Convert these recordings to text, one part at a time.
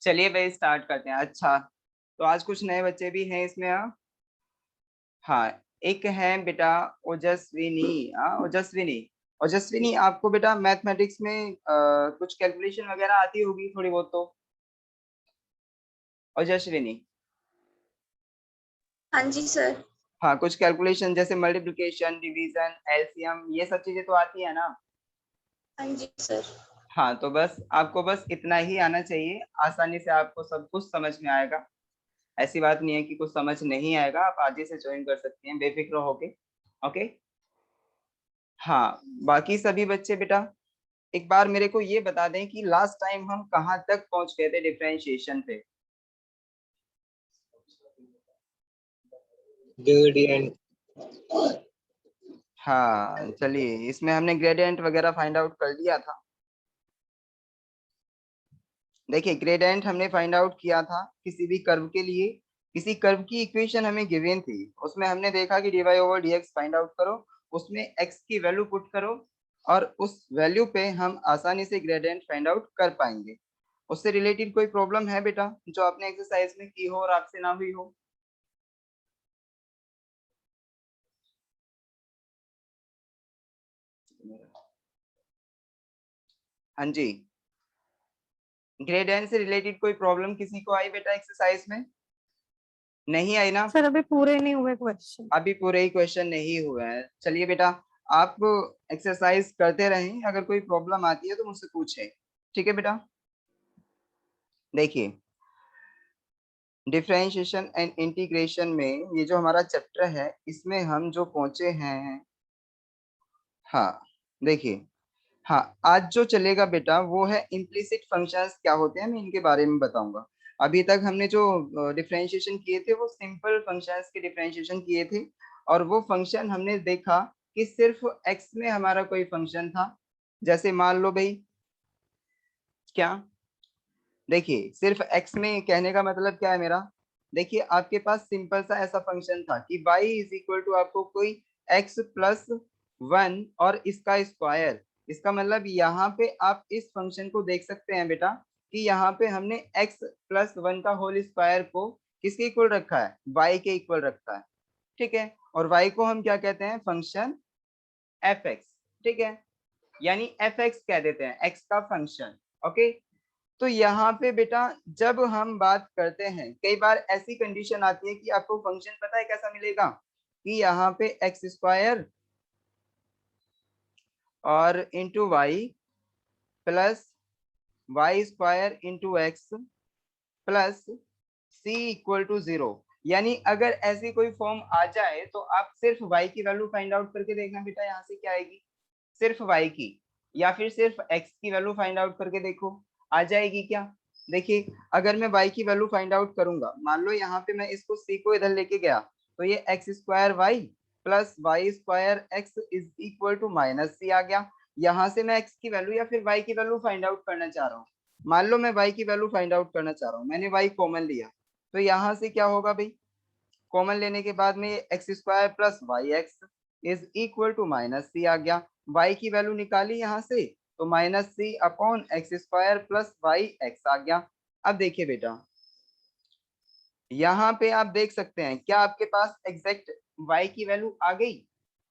चलिए भाई स्टार्ट करते हैं। अच्छा, तो आज कुछ नए बच्चे भी हैं इसमें। हाँ, एक है बेटा ओजस्विनी। हाँ, ओजस्विनी। ओजस्विनी, आपको बेटा मैथमेटिक्स में कुछ कैलकुलेशन वगैरह आती होगी थोड़ी बहुत तो। ओजस्विनी, हाँ जी सर। हाँ, कुछ कैलकुलेशन जैसे मल्टीप्लिकेशन, डिवीजन, एलसीएम, ये सब चीजें तो आती है ना। हाँ जी सर। हाँ, तो बस आपको बस इतना ही आना चाहिए, आसानी से आपको सब कुछ समझ में आएगा। ऐसी बात नहीं है कि कुछ समझ नहीं आएगा, आप आगे से ज्वाइन कर सकते हैं बेफिक्र होके। ओके। हाँ, बाकी सभी बच्चे बेटा एक बार मेरे को ये बता दें कि लास्ट टाइम हम कहाँ तक पहुंच गए थे डिफरेंशिएशन पे। ग्रेडियंट। हाँ चलिए, इसमें हमने ग्रेडियंट वगैरह फाइंड आउट कर लिया था। देखिए, ग्रेडियंट हमने फाइंड आउट किया था किसी भी कर्व के लिए। किसी कर्व की इक्वेशन हमें गिवन थी, उसमें हमने देखा कि d y over d x find out करो, उसमें एक्स की वैल्यू पुट करो और उस वैल्यू पे हम आसानी से ग्रेडियंट फाइंड आउट कर पाएंगे। उससे रिलेटेड कोई प्रॉब्लम है बेटा जो आपने एक्सरसाइज में की हो और आपसे ना हुई हो? हाँ जी, ग्रेडियंट से रिलेटेड कोई प्रॉब्लम किसी को आई बेटा एक्सरसाइज में? नहीं आई ना? सर अभी पूरे नहीं हुए क्वेश्चन। अभी पूरे ही क्वेश्चन नहीं हुए हैं। चलिए बेटा, आप एक्सरसाइज करते रहें, अगर कोई प्रॉब्लम आती है तो मुझसे पूछें। ठीक है बेटा। देखिए, डिफरेंशिएशन एंड इंटीग्रेशन में ये जो हमारा चैप्टर है इसमें हम जो पहुंचे हैं। हाँ देखिए, हाँ, आज जो चलेगा बेटा वो है इम्प्लिसिट फंक्शंस क्या होते हैं, मैं इनके बारे में बताऊंगा। अभी तक हमने जो डिफरेंशिएशन किए थे वो सिंपल फंक्शंस के डिफरेंशिएशन किए थे, और वो फंक्शन हमने देखा कि सिर्फ एक्स में हमारा कोई फंक्शन था। जैसे मान लो भाई, क्या, देखिए सिर्फ एक्स में कहने का मतलब क्या है मेरा। देखिए, आपके पास सिंपल सा ऐसा फंक्शन था कि y इज इक्वल टू आपको कोई x प्लस 1 और इसका स्क्वायर। इसका मतलब यहाँ पे आप इस फंक्शन को देख सकते हैं बेटा कि यहाँ पे हमने x प्लस 1 का होल स्क्वायर को किसके इक्वल रखा है, y के इक्वल रखा है। ठीक है, और y को हम क्या कहते हैं, फंक्शन fx। ठीक है, यानी fx कह देते हैं, x का फंक्शन। ओके। तो यहाँ पे बेटा जब हम बात करते हैं, कई बार ऐसी कंडीशन आती है कि आपको फंक्शन पता है कैसा मिलेगा कि यहाँ पे एक्स स्क्वायर और into y plus Y square into x plus c equal to 0। यानी अगर ऐसी कोई फॉर्म आ जाए तो आप सिर्फ y की वैल्यू फाइंड आउट करके देखना बेटा, यहाँ से क्या आएगी, सिर्फ y की, या फिर सिर्फ x की वैल्यू फाइंड आउट करके देखो, आ जाएगी क्या। देखिए, अगर मैं y की वैल्यू फाइंड आउट करूंगा, मान लो यहाँ पे मैं इसको c को इधर लेके गया, तो ये X square Y plus Y square X is equal to minus C आ गया। यहाँ से मैं x की वैल्यू या फिर y की वैल्यू फाइंड आउट करना चाह रहा हूँ। मान लो मैं y की वैल्यू फाइंड आउट करना चाह रहा हूँ, मैंने y कॉमन लिया, तो यहाँ से क्या होगा भाई, कॉमन लेने के बाद में X square plus Y x is equal to minus C आ गया। y की वैल्यू निकाली यहाँ से, तो minus C upon X square plus Y X आ गया। अब देखिए बेटा, यहाँ पे आप देख सकते हैं क्या आपके पास एग्जैक्ट y की वैल्यू आ गई।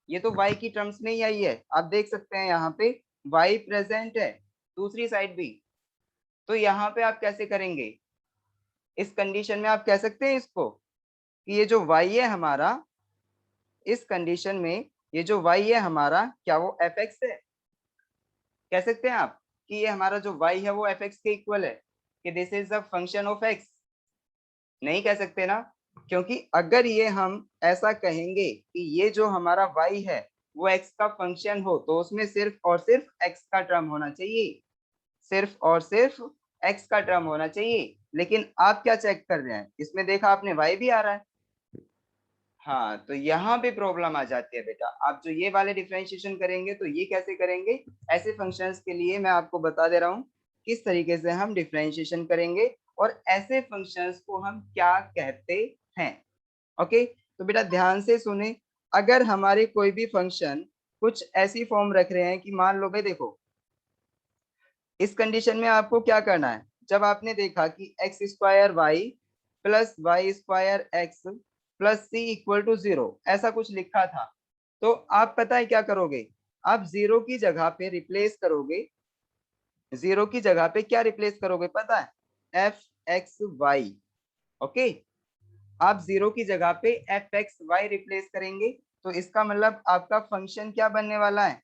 ये तो y की टर्म्स में ही आई है, आप देख सकते हैं यहाँ पे y प्रेजेंट है, दूसरी साइड भी। तो यहाँ पे आप कैसे करेंगे, इस कंडीशन में आप कह सकते हैं इसको कि ये जो y है हमारा, इस कंडीशन में ये जो y है हमारा, क्या वो fx है। कह सकते हैं आप कि ये हमारा जो y है वो fx के इक्वल है, कि this is the function of x। नहीं कह सकते ना, क्योंकि अगर ये हम ऐसा कहेंगे कि ये जो हमारा y है वो x का फंक्शन हो, तो उसमें सिर्फ और सिर्फ x का टर्म होना चाहिए, सिर्फ और सिर्फ x का टर्म होना चाहिए। लेकिन आप क्या चेक कर रहे हैं, इसमें देखा आपने y भी आ रहा है। हाँ, तो यहाँ पे प्रॉब्लम आ जाती है बेटा। आप जो ये वाले डिफरेंशिएशन करेंगे तो ये कैसे करेंगे, ऐसे फंक्शंस के लिए मैं आपको बता दे रहा हूँ किस तरीके से हम डिफरेंशिएशन करेंगे और ऐसे फंक्शंस को हम क्या कहते हैं। ओके, तो बेटा ध्यान से सुने। अगर हमारे कोई भी फंक्शन कुछ ऐसी फॉर्म रख रहे हैं कि मान लो भाई देखो, इस कंडीशन में आपको क्या करना है, जब आपने देखा कि x square Y plus Y square x plus c equal to 0 ऐसा कुछ लिखा था, तो आप पता है क्या करोगे, आप जीरो की जगह पे रिप्लेस करोगे, जीरो की जगह पे क्या रिप्लेस करोगे पता है, एफ एक्स वाई। ओके, आप जीरो की जगह पे एफ एक्स वाई रिप्लेस करेंगे, तो इसका मतलब आपका फंक्शन क्या बनने वाला है,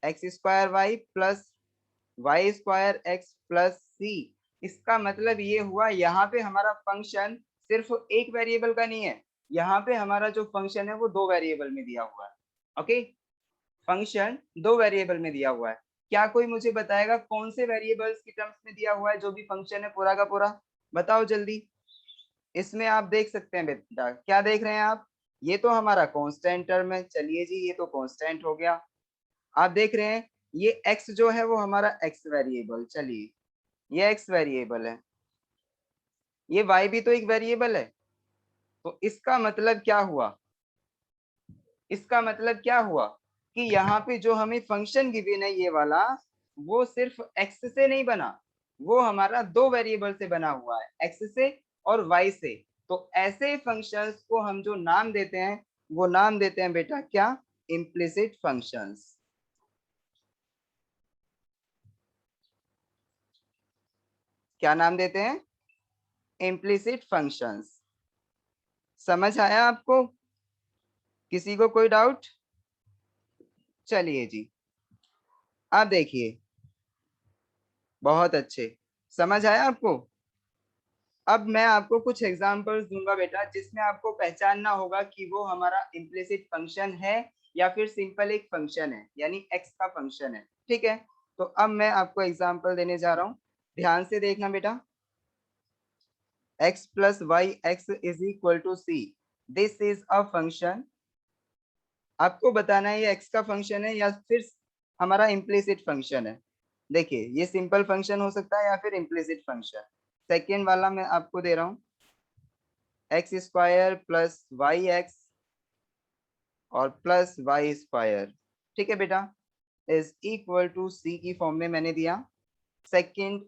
x square Y plus Y square x plus C. इसका मतलब ये हुआ यहाँ पे हमारा फंक्शन सिर्फ एक वेरिएबल का नहीं है, यहाँ पे हमारा जो फंक्शन है वो दो वेरिएबल में दिया हुआ है। ओके, फंक्शन दो वेरिएबल में दिया हुआ है। क्या कोई मुझे बताएगा कौन से वेरिएबल्स की टर्म्स में दिया हुआ है जो भी फंक्शन है पूरा का पूरा, बताओ जल्दी। इसमें आप देख सकते हैं बेटा, क्या देख रहे हैं आप, ये तो हमारा कांस्टेंट टर्म है, चलिए जी ये तो कांस्टेंट हो गया। आप देख रहे हैं ये x जो है वो हमारा x वेरिएबल, चलिए ये x वेरिएबल है, ये y भी तो एक वेरिएबल है। तो इसका मतलब क्या हुआ, इसका मतलब क्या हुआ कि यहाँ पे जो हमें फंक्शन गिवन है ये वाला, वो सिर्फ x से नहीं बना, वो हमारा दो वेरिएबल से बना हुआ है, x से और y से। तो ऐसे फंक्शंस को हम जो नाम देते हैं वो नाम देते हैं बेटा क्या, इम्प्लिसिट फंक्शंस। क्या नाम देते हैं, इम्प्लिसिट फंक्शंस। समझ आया आपको, किसी को कोई डाउट? चलिए जी, आप देखिए, बहुत अच्छे, समझ आया आपको। अब मैं आपको कुछ एग्जांपल्स दूंगा बेटा, जिसमें आपको पहचानना होगा कि वो हमारा इम्प्लिसिट फंक्शन है या फिर सिंपल एक फंक्शन है, यानी एक्स का फंक्शन है। ठीक है, तो अब मैं आपको एग्जांपल देने जा रहा हूँ, ध्यान से देखना बेटा। x plus Y x is equal to c, this is a function. आपको बताना है ये x का फंक्शन है या फिर हमारा इम्प्लिसिट फंक्शन है। देखिए ये सिंपल फंक्शन हो सकता है या फिर इम्प्लिसिट फंक्शन। सेकेंड वाला मैं आपको दे रहा हूँ, x square plus Y x और प्लस वाई स्क्वायर, ठीक है बेटा, इज इक्वल टू सी की फॉर्म में मैंने दिया। सेकंड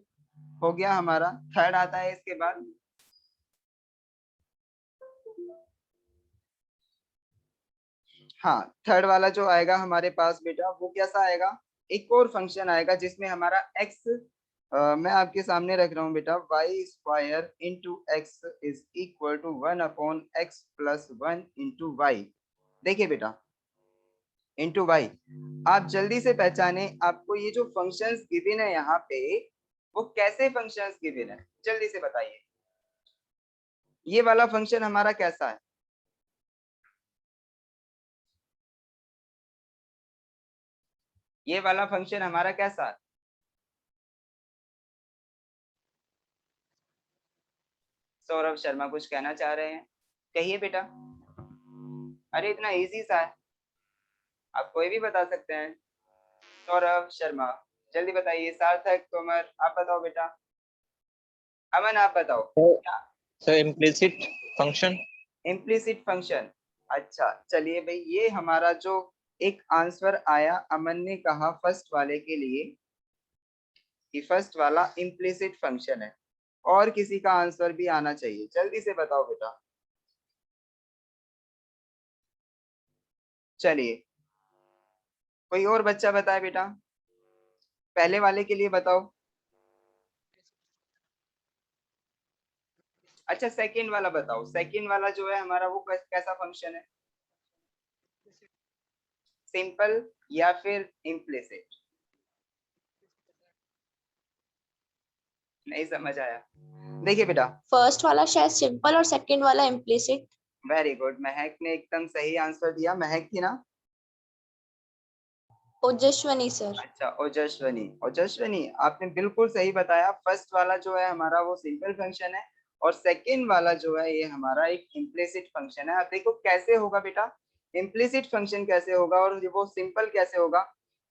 हो गया हमारा, थर्ड आता है इसके बाद, हाँ थर्ड वाला जो आएगा हमारे पास बेटा वो कैसा आएगा, एक और फंक्शन आएगा जिसमें हमारा x, मैं आपके सामने रख रहा हूँ बेटा, y square into x is equal to 1/x plus 1 into y. देखिए बेटा, इंटू वाई, आप जल्दी से पहचाने आपको ये जो फंक्शंस गिवन है यहाँ पे वो कैसे फंक्शंस गिवन है, जल्दी से बताइए। ये वाला फंक्शन हमारा कैसा है, ये वाला फंक्शन हमारा कैसा है, सौरभ शर्मा कुछ कहना चाह रहे हैं, कहिए बेटा। अरे इतना इजी सा है, आप कोई भी बता सकते हैं। सौरभ शर्मा जल्दी बताइए, सार्थक तोमर आप बताओ बेटा, अमन आप बताओ क्या, sir implicit function. Implicit function. अच्छा चलिए भाई, ये हमारा जो एक आंसर आया, अमन ने कहा फर्स्ट वाले के लिए कि फर्स्ट वाला इम्प्लिसिट फंक्शन है, और किसी का आंसर भी आना चाहिए, जल्दी से बताओ बेटा। चलिए कोई और बच्चा बताए बेटा, पहले वाले के लिए बताओ। अच्छा सेकंड वाला बताओ, सेकंड वाला जो है हमारा वो कैसा फंक्शन है, सिंपल या फिर इम्प्लिसिट, नहीं समझ आया। देखिए बेटा, फर्स्ट वाला शायद सिंपल और सेकंड वाला इम्प्लिसिट। वेरी गुड, महक ने एकदम सही आंसर दिया, महक थी ना। ओजस्वनी सर। अच्छा ओजस्वनी, ओजस्वनी आपने बिल्कुल सही बताया, फर्स्ट वाला जो है हमारा वो सिंपल फंक्शन है और सेकंड वाला जो है ये हमारा एक इम्प्लिसिट फंक्शन है। आप देखो कैसे होगा बेटा, इम्प्लिसिट फंक्शन कैसे होगा और वो सिंपल कैसे होगा।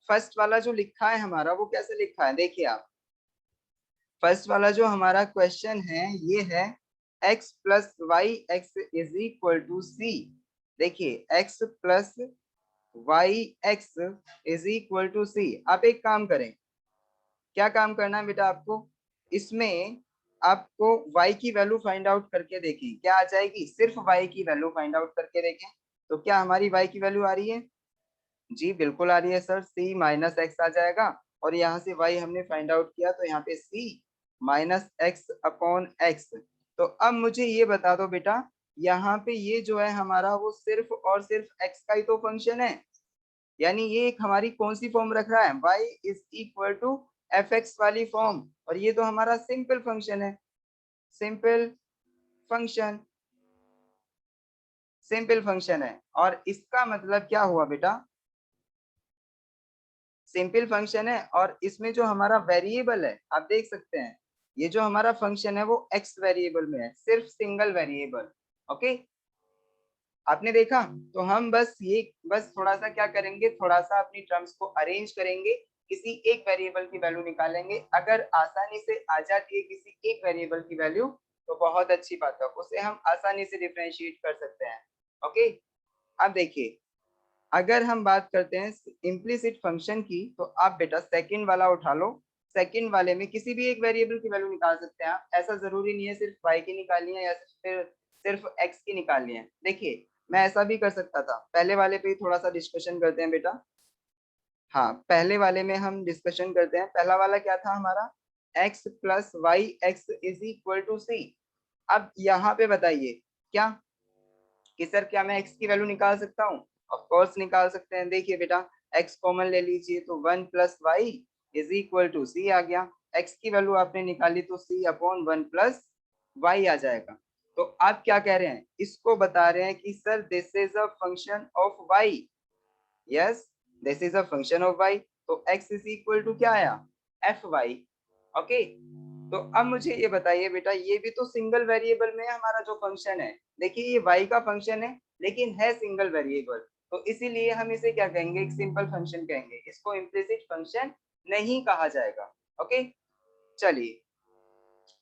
फर्स्ट वाला जो लिखा है हमारा वो कैसे लिखा है, देखिए आप, फर्स्ट वाला जो हमारा क्वेश्चन है ये है x plus Y x is equal to c. देखिए x plus Y x is equal to c. आप एक काम करें, क्या काम करना है बेटा आपको, इसमें आपको y की वैल्यू फाइंड आउट करके देखें क्या आ जाएगी, सिर्फ y की वैल्यू फाइंड आउट करके देखें तो क्या हमारी y की वैल्यू आ रही है, जी बिल्कुल आ रही है सर, c माइनस एक्स आ जाएगा और यहाँ से y हमने फाइंड आउट किया तो यहाँ पे c minus x upon x. तो अब मुझे ये बता दो बेटा, यहाँ पे ये जो है हमारा वो सिर्फ और सिर्फ x का ही तो फंक्शन है, यानी ये एक हमारी कौन सी फॉर्म रख रहा है, y is equal to f x वाली फॉर्म, और ये तो हमारा सिंपल फंक्शन है, सिंपल फंक्शन, सिंपल फंक्शन है। और इसका मतलब क्या हुआ बेटा, सिंपल फंक्शन है और इसमें जो हमारा वेरिएबल है आप देख सकते हैं, ये जो हमारा फंक्शन है वो x वेरिएबल में है, सिर्फ सिंगल वेरिएबल। ओके, आपने देखा, तो हम बस थोड़ा सा क्या करेंगे, थोड़ा सा अपनी टर्म्स को अरेंज करेंगे, किसी एक वेरिएबल की वैल्यू निकालेंगे, अगर आसानी से आ जाती है किसी एक वेरिएबल की वैल्यू तो बहुत अच्छी बात है, उसे हम आसानी से डिफरेंशिएट कर सकते हैं। ओके, अब देखिए अगर हम बात करते हैं इम्प्लिसिट फंक्शन की, तो आप बेटा सेकंड वाला उठा लो, सेकंड वाले में किसी भी एक वेरिएबल की वैल्यू निकाल सकते हैं आप, ऐसा जरूरी नहीं है सिर्फ y की निकालनी है या फिर सिर्फ x की निकालनी है। देखिए मैं ऐसा भी कर सकता था, पहले वाले पे थोड़ा सा डिस्कशन करते हैं बेटा। हाँ पहले वाले में हम डिस्कशन करते हैं, पहला वाला क्या था हमारा, x plus Y x is equal to c. अब यहाँ पे बताइए क्या कि सर क्या मैं x की वैल्यू निकाल सकता हूँ, ऑफ कोर्स निकाल सकते हैं। देखिए बेटा x कॉमन ले लीजिए तो 1 plus y is equal to c आ गया, x की वैल्यू आपने निकाली तो c अपॉन 1 प्लस वाई आ जाएगा। तो आप क्या कह रहे हैं, इसको बता रहे हैं कि sir this is a function of y, yes this is a function of y, तो x इज इक्वल टू क्या आया, एफ वाई। ओके, तो अब मुझे ये बताइए बेटा, ये भी तो सिंगल वेरिएबल में हमारा जो फंक्शन है, देखिए ये y का फंक्शन है लेकिन है सिंगल वेरिएबल, तो इसीलिए हम इसे क्या कहेंगे, एक सिंपल फंक्शन कहेंगे, इसको इम्प्लिसिट फंक्शन नहीं कहा जाएगा। ओके चलिए,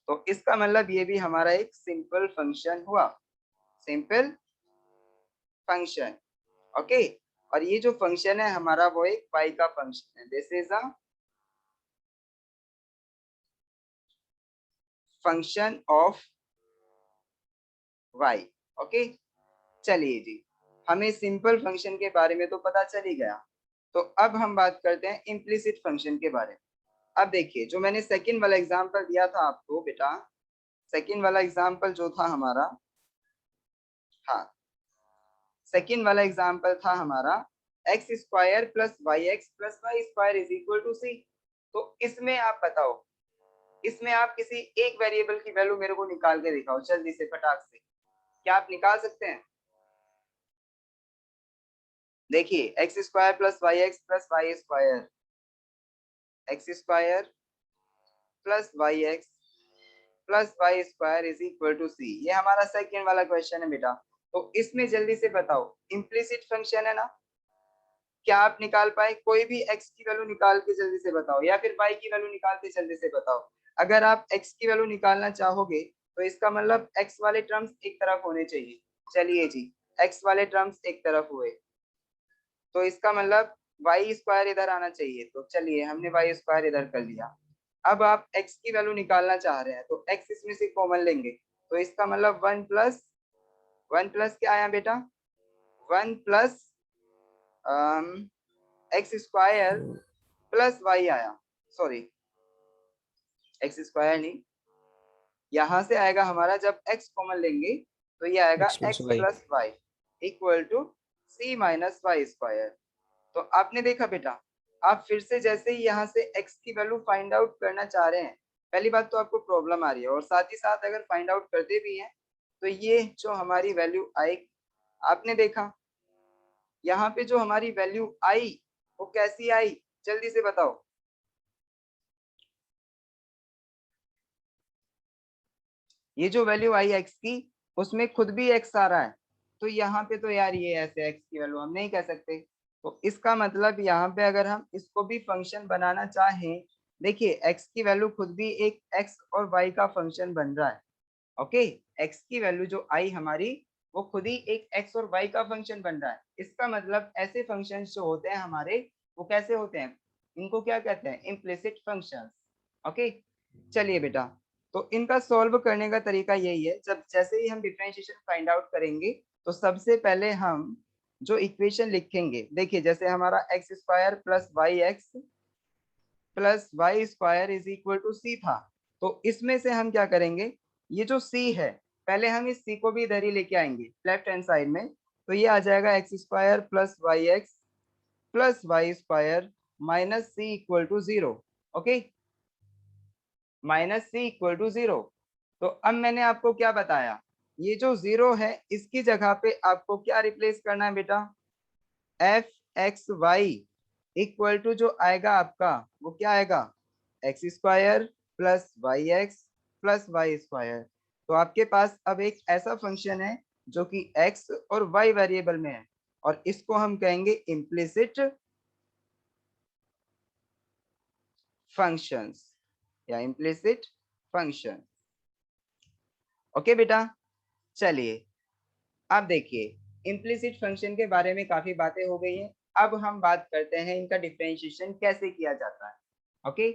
तो इसका मतलब ये भी हमारा एक सिंपल फंक्शन हुआ, सिंपल फंक्शन। ओके, और ये जो फंक्शन है हमारा वो एक y का फंक्शन है, this is a function of y। Okay चलिए जी, हमें सिंपल फंक्शन के बारे में तो पता चल ही गया, तो अब हम बात करते हैं इम्प्लिसिट फंक्शन के बारे में। अब देखिए जो मैंने सेकंड वाला एग्जांपल दिया था आपको बेटा, सेकंड वाला एग्जांपल जो था हमारा, हाँ सेकंड वाला एग्जांपल था हमारा x square plus Y x plus Y square is equal to c. तो इसमें आप बताओ, इसमें आप किसी एक वेरिएबल की वैल्यू मेरे को निकाल के दिखाओ जल्दी से फटाक से, क्या आप निकाल सकते हैं? देखिए x square plus Y square, x square plus Y x plus Y square is equal to c, ये हमारा सेकंड वाला क्वेश्चन है बेटा। तो इसमें जल्दी से बताओ इम्प्लिसिट फंक्शन है ना, क्या आप निकाल पाए, कोई भी x की वैल्यू निकाल के जल्दी से बताओ या फिर y की वैल्यू निकाल के जल्दी से बताओ। अगर आप x की वैल्यू निकालना चाहोगे तो इसका मतलब x वाले टर्म्स एक तरफ होने चाहिए, चलिए जी x वाले टर्म्स एक तरफ हुए तो इसका मतलब वाई स्क्वायर इधर आना चाहिए, तो चलिए हमने वाई स्क्वायर इधर कर लिया। अब आप x की वैल्यू निकालना चाह रहे हैं तो x इसमें से कॉमन लेंगे, तो इसका मतलब 1 प्लस क्या आया बेटा, 1 plus x square plus y आया, सॉरी एक्स स्क्वायर नहीं, यहाँ से आएगा हमारा जब x कॉमन लेंगे तो ये आएगा x x y plus y equal to c minus y square. तो आपने देखा बेटा, आप फिर से जैसे ही यहाँ से x की वैल्यू फाइंड आउट करना चाह रहे हैं, पहली बात तो आपको प्रॉब्लम आ रही है और साथ ही साथ अगर फाइंड आउट करते भी हैं तो ये जो हमारी वैल्यू आएगी, आपने देखा यहाँ पे जो हमारी वैल्यू आई वो कैसी आई, जल्दी से बताओ। ये जो वैल्यू आई x की उसमें खुद भी x आ रहा है, तो यहाँ पे तो यार ये ऐसे x की वैल्यू हम नहीं कह सकते, तो इसका मतलब यहाँ पे अगर हम इसको भी फंक्शन बनाना चाहें, देखिए x की वैल्यू खुद भी एक x और y का फंक्शन बन रहा है। ओके, x की वैल्यू जो आई हमारी वो खुद ही एक x और y का फंक्शन बन रहा है, इसका मतलब ऐसे फंक्शंस जो होते हैं हमारे वो कैसे होते हैं, इनको क्या कहते हैं, इम्प्लिसिट फंक्शंस। ओके, चलिए बेटा, तो इनका सॉल्व करने का तरीका यही है, जब जैसे ही हम डिफरेंशिएशन फाइंड आउट करेंगे तो सबसे पहले हम जो इक्वेशन लिखेंगे, देखिए जैसे हमारा x square plus Y x plus Y square is equal to c था, तो इसमें से हम क्या करेंगे, ये जो सी है पहले हम इस सी को भी इधर ही लेके आएंगे लेफ्ट हैंड साइड में, तो ये आ जाएगा x square plus Y x plus Y square minus c equal to zero. Okay, minus c equal to zero. तो अब मैंने आपको क्या बताया, ये जो जीरो है इसकी जगह पे आपको क्या रिप्लेस करना है बेटा, f x y equal to जो आएगा आपका वो क्या आएगा, x square plus Y x plus Y square. तो आपके पास अब एक ऐसा फंक्शन है जो कि एक्स और वाई वेरिएबल में है, और इसको हम कहेंगे इम्प्लिसिट फंक्शंस या इम्प्लिसिट फंक्शन। ओके बेटा, चलिए अब देखिए इम्प्लिसिट फंक्शन के बारे में काफी बातें हो गई हैं, अब हम बात करते हैं इनका डिफरेंशिएशन कैसे किया जाता है। ओके,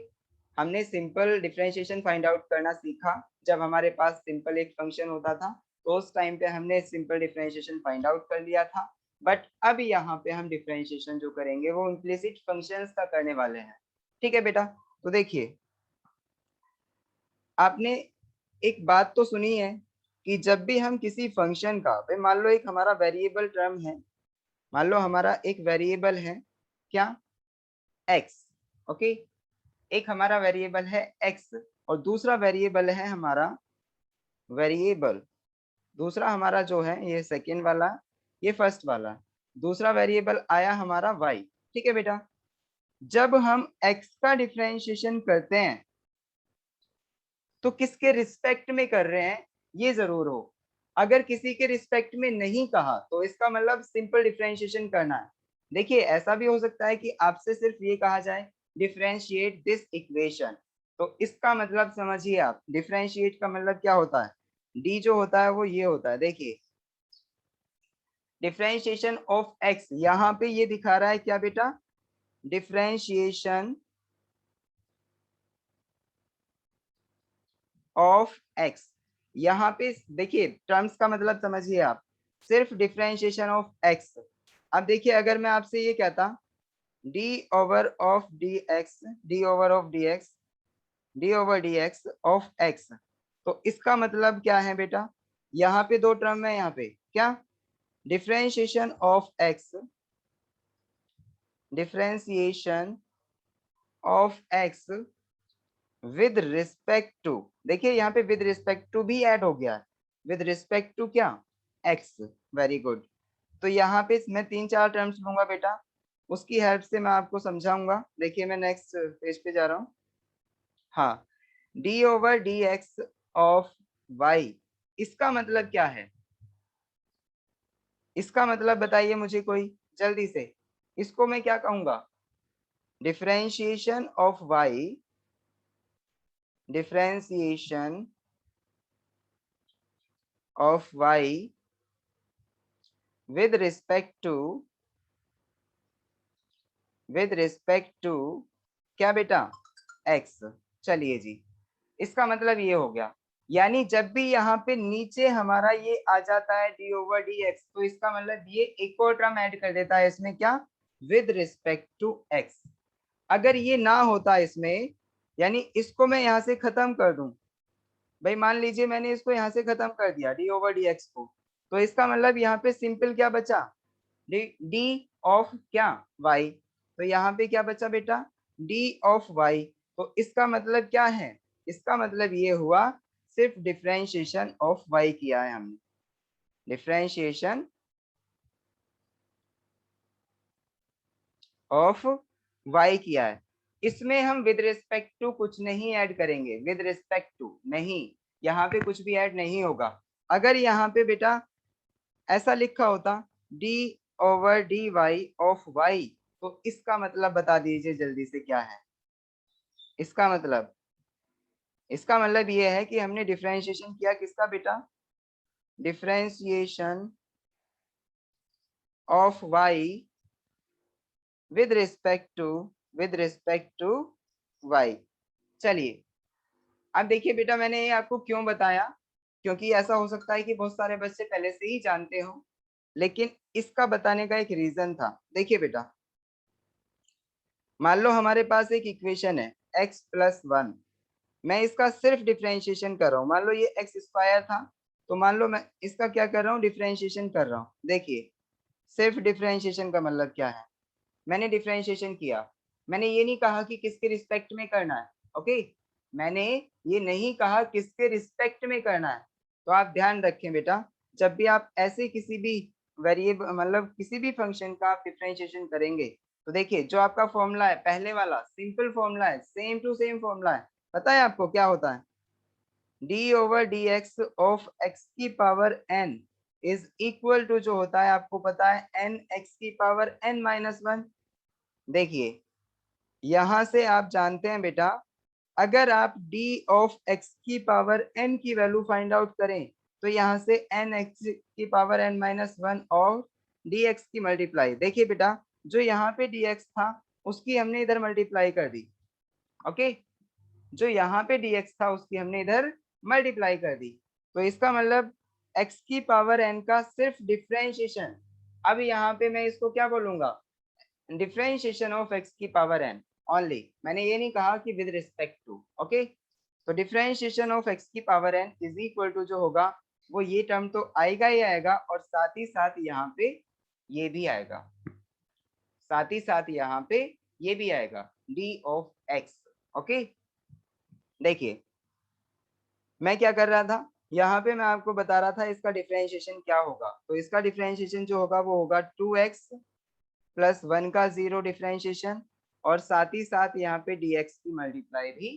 हमने सिंपल डिफरेंशिएशन फाइंड आउट करना सीखा जब हमारे पास सिंपल एक फंक्शन होता था, तो उस टाइम पे हमने सिंपल डिफरेंशिएशन फाइंड आउट कर लिया था। बट अब यहाँ पे हम डिफरेंशिएशन जो करेंगे वो इम्प्लिसिट फंक्शंस का करने वाले हैं। ठीक है बेटा, तो देखिए आपने एक बात तो सुनी है कि जब भी हम किसी फंक्शन का, भाई मान लो एक हमारा वेरिएबल टर्म है, मान लो हमारा एक वेरिएबल है क्या, एक्स। ओके, एक हमारा वेरिएबल है एक्स और दूसरा वेरिएबल है हमारा वेरिएबल, दूसरा हमारा जो है ये सेकेंड वाला, ये फर्स्ट वाला, दूसरा वेरिएबल आया हमारा वाई। ठीक है बेटा, जब हम एक्स का डिफरेंशिएशन करते हैं तो किसके रिस्पेक्ट में कर रहे हैं ये जरूर हो, अगर किसी के रिस्पेक्ट में नहीं कहा तो इसका मतलब सिंपल डिफरेंशिएशन करना है। देखिए ऐसा भी हो सकता है कि आपसे सिर्फ ये कहा जाए डिफरेंशिएट दिस इक्वेशन, तो इसका मतलब समझिए आप, डिफरेंशिएट का मतलब क्या होता है, डी जो होता है वो ये होता है। देखिए डिफरेंशिएशन ऑफ एक्स, यहाँ पे ये दिखा रहा है क्या बेटा, डिफरेंशिएशन ऑफ एक्स। यहाँ पे देखिए टर्म्स का मतलब समझिए आप, सिर्फ डिफरेंशिएशन ऑफ एक्स। अब देखिए अगर मैं आपसे ये कहता D over of D x, D over of D x, D over d x of x, तो इसका मतलब क्या है बेटा, यहाँ पे दो टर्म है, यहाँ पे क्या, differentiation of x, differentiation of x with respect to, देखिए यहाँ पे विद रिस्पेक्ट टू भी ऐड हो गया है, विद रिस्पेक्ट टू क्या, एक्स। वेरी गुड, तो यहाँ पे मैं तीन चार टर्म्स लूंगा बेटा, उसकी हेल्प से मैं आपको समझाऊंगा। देखिए मैं नेक्स्ट पेज पे जा रहा हूँ। हाँ, d over d x of y, इसका मतलब क्या है, इसका मतलब बताइए मुझे कोई जल्दी से, इसको मैं क्या कहूंगा, differentiation of y, differentiation of y with respect to, with respect to क्या बेटा, x। चलिए जी, इसका मतलब ये हो गया, यानी जब भी यहाँ पे नीचे हमारा ये आ जाता है डी ओवर डी एक्स, तो इसका मतलब ये एक और टर्म ऐड कर देता है इसमें क्या, विद रिस्पेक्ट टू एक्स। अगर ये ना होता इसमें, यानी इसको मैं यहाँ से खत्म कर दूं, भाई मान लीजिए मैंने इसको यहाँ से खत्म कर दिया डी ओवर डी एक्स को, तो इसका मतलब यहाँ पे सिंपल क्या बचा, डी ऑफ क्या, वाई। तो यहाँ पे क्या बचा बेटा, डी ऑफ वाई। तो इसका मतलब क्या है, इसका मतलब ये हुआ सिर्फ डिफरेंशिएशन ऑफ वाई किया है हमने, डिफरेंशिएशन ऑफ वाई किया है। इसमें हम विद रिस्पेक्ट टू कुछ नहीं ऐड करेंगे, विद रिस्पेक्ट टू नहीं, यहाँ पे कुछ भी ऐड नहीं होगा। अगर यहाँ पे बेटा ऐसा लिखा होता d over d y of y, तो इसका मतलब बता दीजिए जल्दी से क्या है इसका मतलब, इसका मतलब ये है कि हमने डिफरेंशिएशन किया किसका बेटा, differentiation of y with respect to, with respect to y. चलिए अब देखिए बेटा, मैंने ये आपको क्यों बताया, क्योंकि ऐसा हो सकता है कि बहुत सारे बच्चे पहले से ही जानते हो, लेकिन इसका बताने का एक रीजन था। देखिए बेटा, मान लो हमारे पास एक इक्वेशन है x+1, मैं इसका सिर्फ डिफरेंशिएशन कर रहा हूँ। मान लो ये एक्स स्क्वायर था, तो मान लो मैं इसका क्या कर रहा हूँ, डिफरेंशिएशन कर रहा हूँ। देखिए, सिर्फ डिफरेंशिएशन का मतलब क्या है, मैंने डिफरेंशिएशन किया, मैंने ये नहीं कहा कि किसके रिस्पेक्ट में करना है। ओके, मैंने ये नहीं कहा किसके रिस्पेक्ट में करना है। तो आप ध्यान रखें बेटा, जब भी आप ऐसे किसी भी वेरिएबल मतलब किसी भी फंक्शन का आप डिफरेंशिएशन करेंगे, तो देखिए जो आपका फॉर्मूला है पहले वाला सिंपल फॉर्मूला है, सेम टू सेम फॉर्मूला है। पता है आपको क्या होता है, d/dx ऑफ x की power n is equal to, जो होता है आपको पता है, n x की पावर n-1। देखिए यहां से आप जानते हैं बेटा, अगर आप d ऑफ x की पावर n की वैल्यू फाइंड आउट करें, तो यहाँ से n x की पावर n-1 और dx की मल्टीप्लाई। देखिए बेटा, जो यहाँ पे dx था उसकी हमने इधर मल्टीप्लाई कर दी। ओके, जो यहाँ पे dx था उसकी हमने इधर मल्टीप्लाई कर दी। तो इसका मतलब x की पावर n का सिर्फ डिफरेंशिएशन। अब यहाँ पे मैं इसको क्या बोलूंगा, डिफरेंशिएशन ऑफ x की पावर n ओनली। मैंने ये नहीं कहा कि विद रिस्पेक्ट टू। ओके, तो डिफरेंशिएशन ऑफ x की power n is equal to, जो होगा वो ये टर्म तो आएगा ही आएगा, और साथ ही साथ यहाँ पे ये भी आएगा, साथ ही साथ यहाँ पे ये भी आएगा, d ऑफ x। ओके, देखिए मैं क्या कर रहा था, यहाँ पे मैं आपको बता रहा था इसका डिफरेंशिएशन क्या होगा। तो इसका डिफरेंशिएशन जो होगा वो होगा 2x+1 का 0 डिफरेंशिएशन, और साथ ही साथ यहाँ पे dx की मल्टीप्लाई भी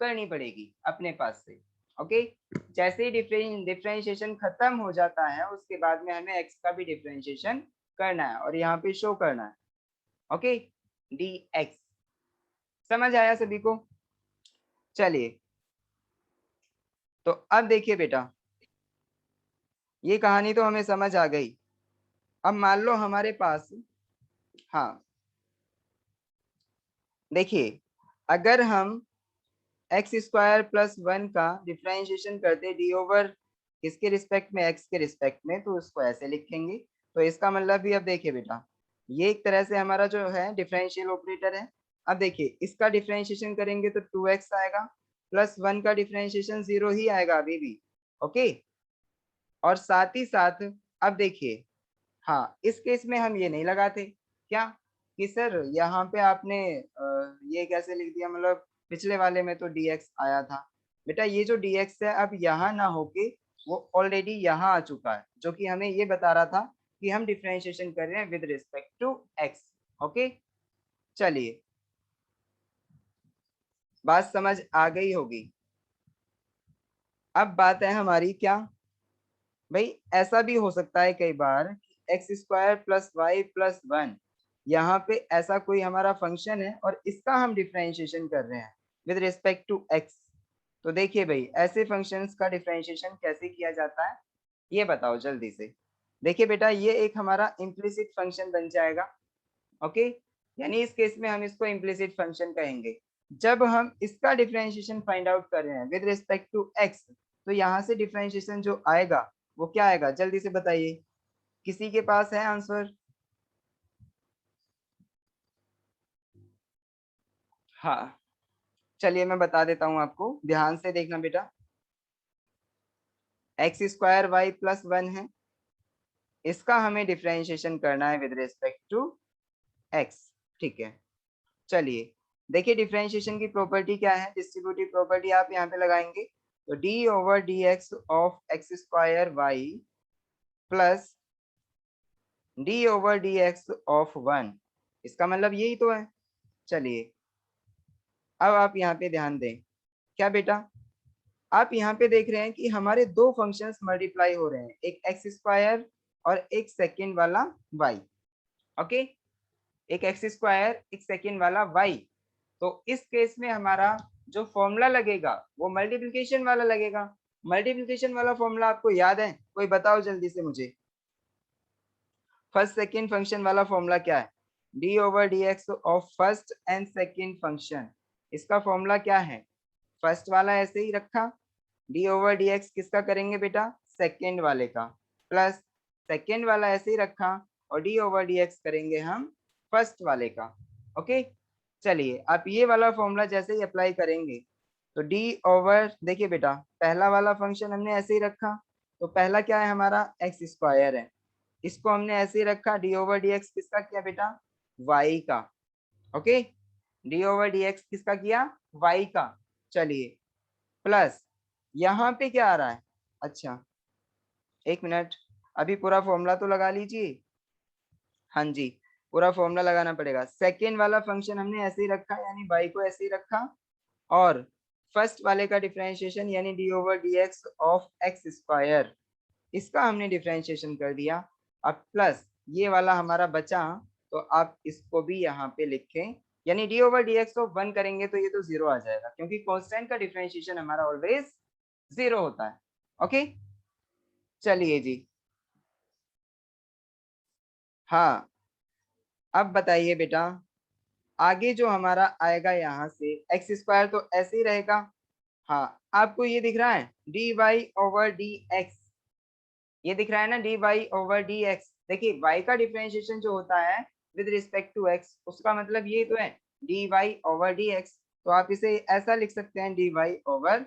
करनी पड़ेगी अपने पास से। ओके, जैसे ही डिफरेंशिएशन खत्म हो जाता है उसके बाद में हमें x का भी डिफरेंशिएशन करना है और यहाँ पे शो करना है। ओके, dx समझ आया सभी को? चलिए, तो अब देखिए बेटा, ये कहानी तो हमें समझ आ गई। अब मान लो हमारे पास, हाँ देखिए, अगर हम x² + 1 का डिफरेंशिएशन करते d/, किसके रिस्पेक्ट में, x के रिस्पेक्ट में, तो उसको ऐसे लिखेंगे। तो इसका मतलब भी, अब देखिए बेटा, ये एक तरह से हमारा जो है डिफरेंशियल ऑपरेटर है। अब देखिए इसका डिफरेंशिएशन करेंगे तो 2x आएगा, +1 का डिफरेंशिएशन 0 ही आएगा अभी भी। ओके, और साथ ही साथ अब देखिए, हाँ इस केस में हम ये नहीं लगाते, क्या कि सर यहाँ पे आपने ये कैसे लिख दिया, मतलब पिछले वाले में तो dx आया था। बेटा ये जो dx है अब यहाँ ना होके वो ऑलरेडी यहाँ आ चुका है, जो कि हमें ये बता रहा था कि हम डिफरेंशिएशन कर रहे हैं with respect to x। Okay, चलिए बात समझ आ गई होगी। अब बात है हमारी क्या, भाई ऐसा भी हो सकता है कई बार कि x² + y+1, यहाँ पे ऐसा कोई हमारा फंक्शन है और इसका हम डिफरेंशिएशन कर रहे हैं विद रिस्पेक्ट टू x। तो देखिए भाई, ऐसे फंक्शंस का डिफरेंशिएशन कैसे किया जाता है ये बताओ जल्दी से। देखिए बेटा, ये एक हमारा इम्प्लिसिट फंक्शन बन जाएगा। ओके, यानी इस केस में हम इसको इम्प्लिसिट फंक्शन कहेंगे। जब हम इसका डिफरेंशिएशन फाइंड आउट कर रहे हैं विद रिस्पेक्ट टू x, तो यहाँ से डिफरेंशिएशन जो आएगा वो क्या आएगा, जल्दी से बताइए, किसी के पास है आंसर? हाँ चलिए मैं बता देता हूँ आपको, ध्यान से देखना बेटा। x² y+1 है, इसका हमें डिफरेंशिएशन करना है विद रिस्पेक्ट टू x। ठीक है, चलिए देखिए डिफरेंशिएशन की प्रॉपर्टी क्या है, डिस्ट्रीब्यूटिव प्रॉपर्टी आप यहाँ पे लगाएंगे। तो d/dx of x² y plus d/dx of 1, इसका मतलब यही तो है। चलिए अब आप यहाँ पे ध्यान दें, क्या बेटा, आप यहाँ पे देख रहे हैं कि हमारे दो फंक्शंस मल्टीप्लाई हो रहे हैं, एक x² और एक सेकंड वाला y। ओके, एक x², एक सेकंड वाला y। तो इस केस में हमारा जो फॉर्मूला लगेगा वो मल्टीप्लिकेशन वाला लगेगा। मल्टीप्लिकेशन वाला फॉर्मूला आपको याद है? कोई बताओ जल्दी से मुझे। फर्स्ट सेकंड फंक्शन वाला फॉर्मूला क्या है, d/dx of first and second function. इसका फॉर्मूला क्या है, फर्स्ट वाला ऐसे ही रखा, डी ओवर डी एक्स किसका करेंगे बेटा, सेकेंड वाले का, प्लस सेकेंड वाला ऐसे ही रखा और डी ओवर डी एक्स करेंगे हम फर्स्ट वाले का। ओके, चलिए आप ये वाला फॉर्मूला जैसे ही अप्लाई करेंगे तो डी ओवर, देखिए बेटा पहला वाला फंक्शन हमने ऐसे ही रखा, तो पहला क्या है हमारा एक्स स्क्वायर है, इसको हमने ऐसे ही रखा, डी ओवर डी एक्स किसका किया बेटा, वाई का। Okay, D over d x किसका किया, वाई का। चलिए प्लस यहाँ पे क्या आ रहा है, अच्छा एक मिनट, अभी पूरा फॉर्मूला तो लगा लीजिए। हाँ जी, पूरा फॉर्मूला लगाना पड़ेगा। सेकेंड वाला फंक्शन हमने ऐसे ही रखा, यानी वाई को ऐसे ही रखा, और फर्स्ट वाले का डिफरेंशिएशन यानी D over d x of x square, इसका हमने डिफरेंशिएशन कर दिया। अब प्लस ये वाला हमारा बचा, तो आप इसको भी यहाँ पे लिखें, यानी D over d x of 1 करेंगे तो ये तो 0 आ जाएगा, क्योंकि कांस्टेंट का डिफरेंशिएशन हमारा ऑलवेज 0 होता है। ओके, चलिए जी, हाँ अब बताइए बेटा, आगे जो हमारा आएगा यहाँ से एक्स स्क्वायर तो ऐसे ही रहेगा। हाँ, आपको ये दिख रहा है d y over d x, ये दिख रहा है ना d y over d x. देखिए वाई का डिफरेंशिएशन जो होता है विद रिस्पेक्ट टू एक्स, उसका मतलब ये तो है d y over d x, तो आप इसे ऐसा लिख सकते हैं d y over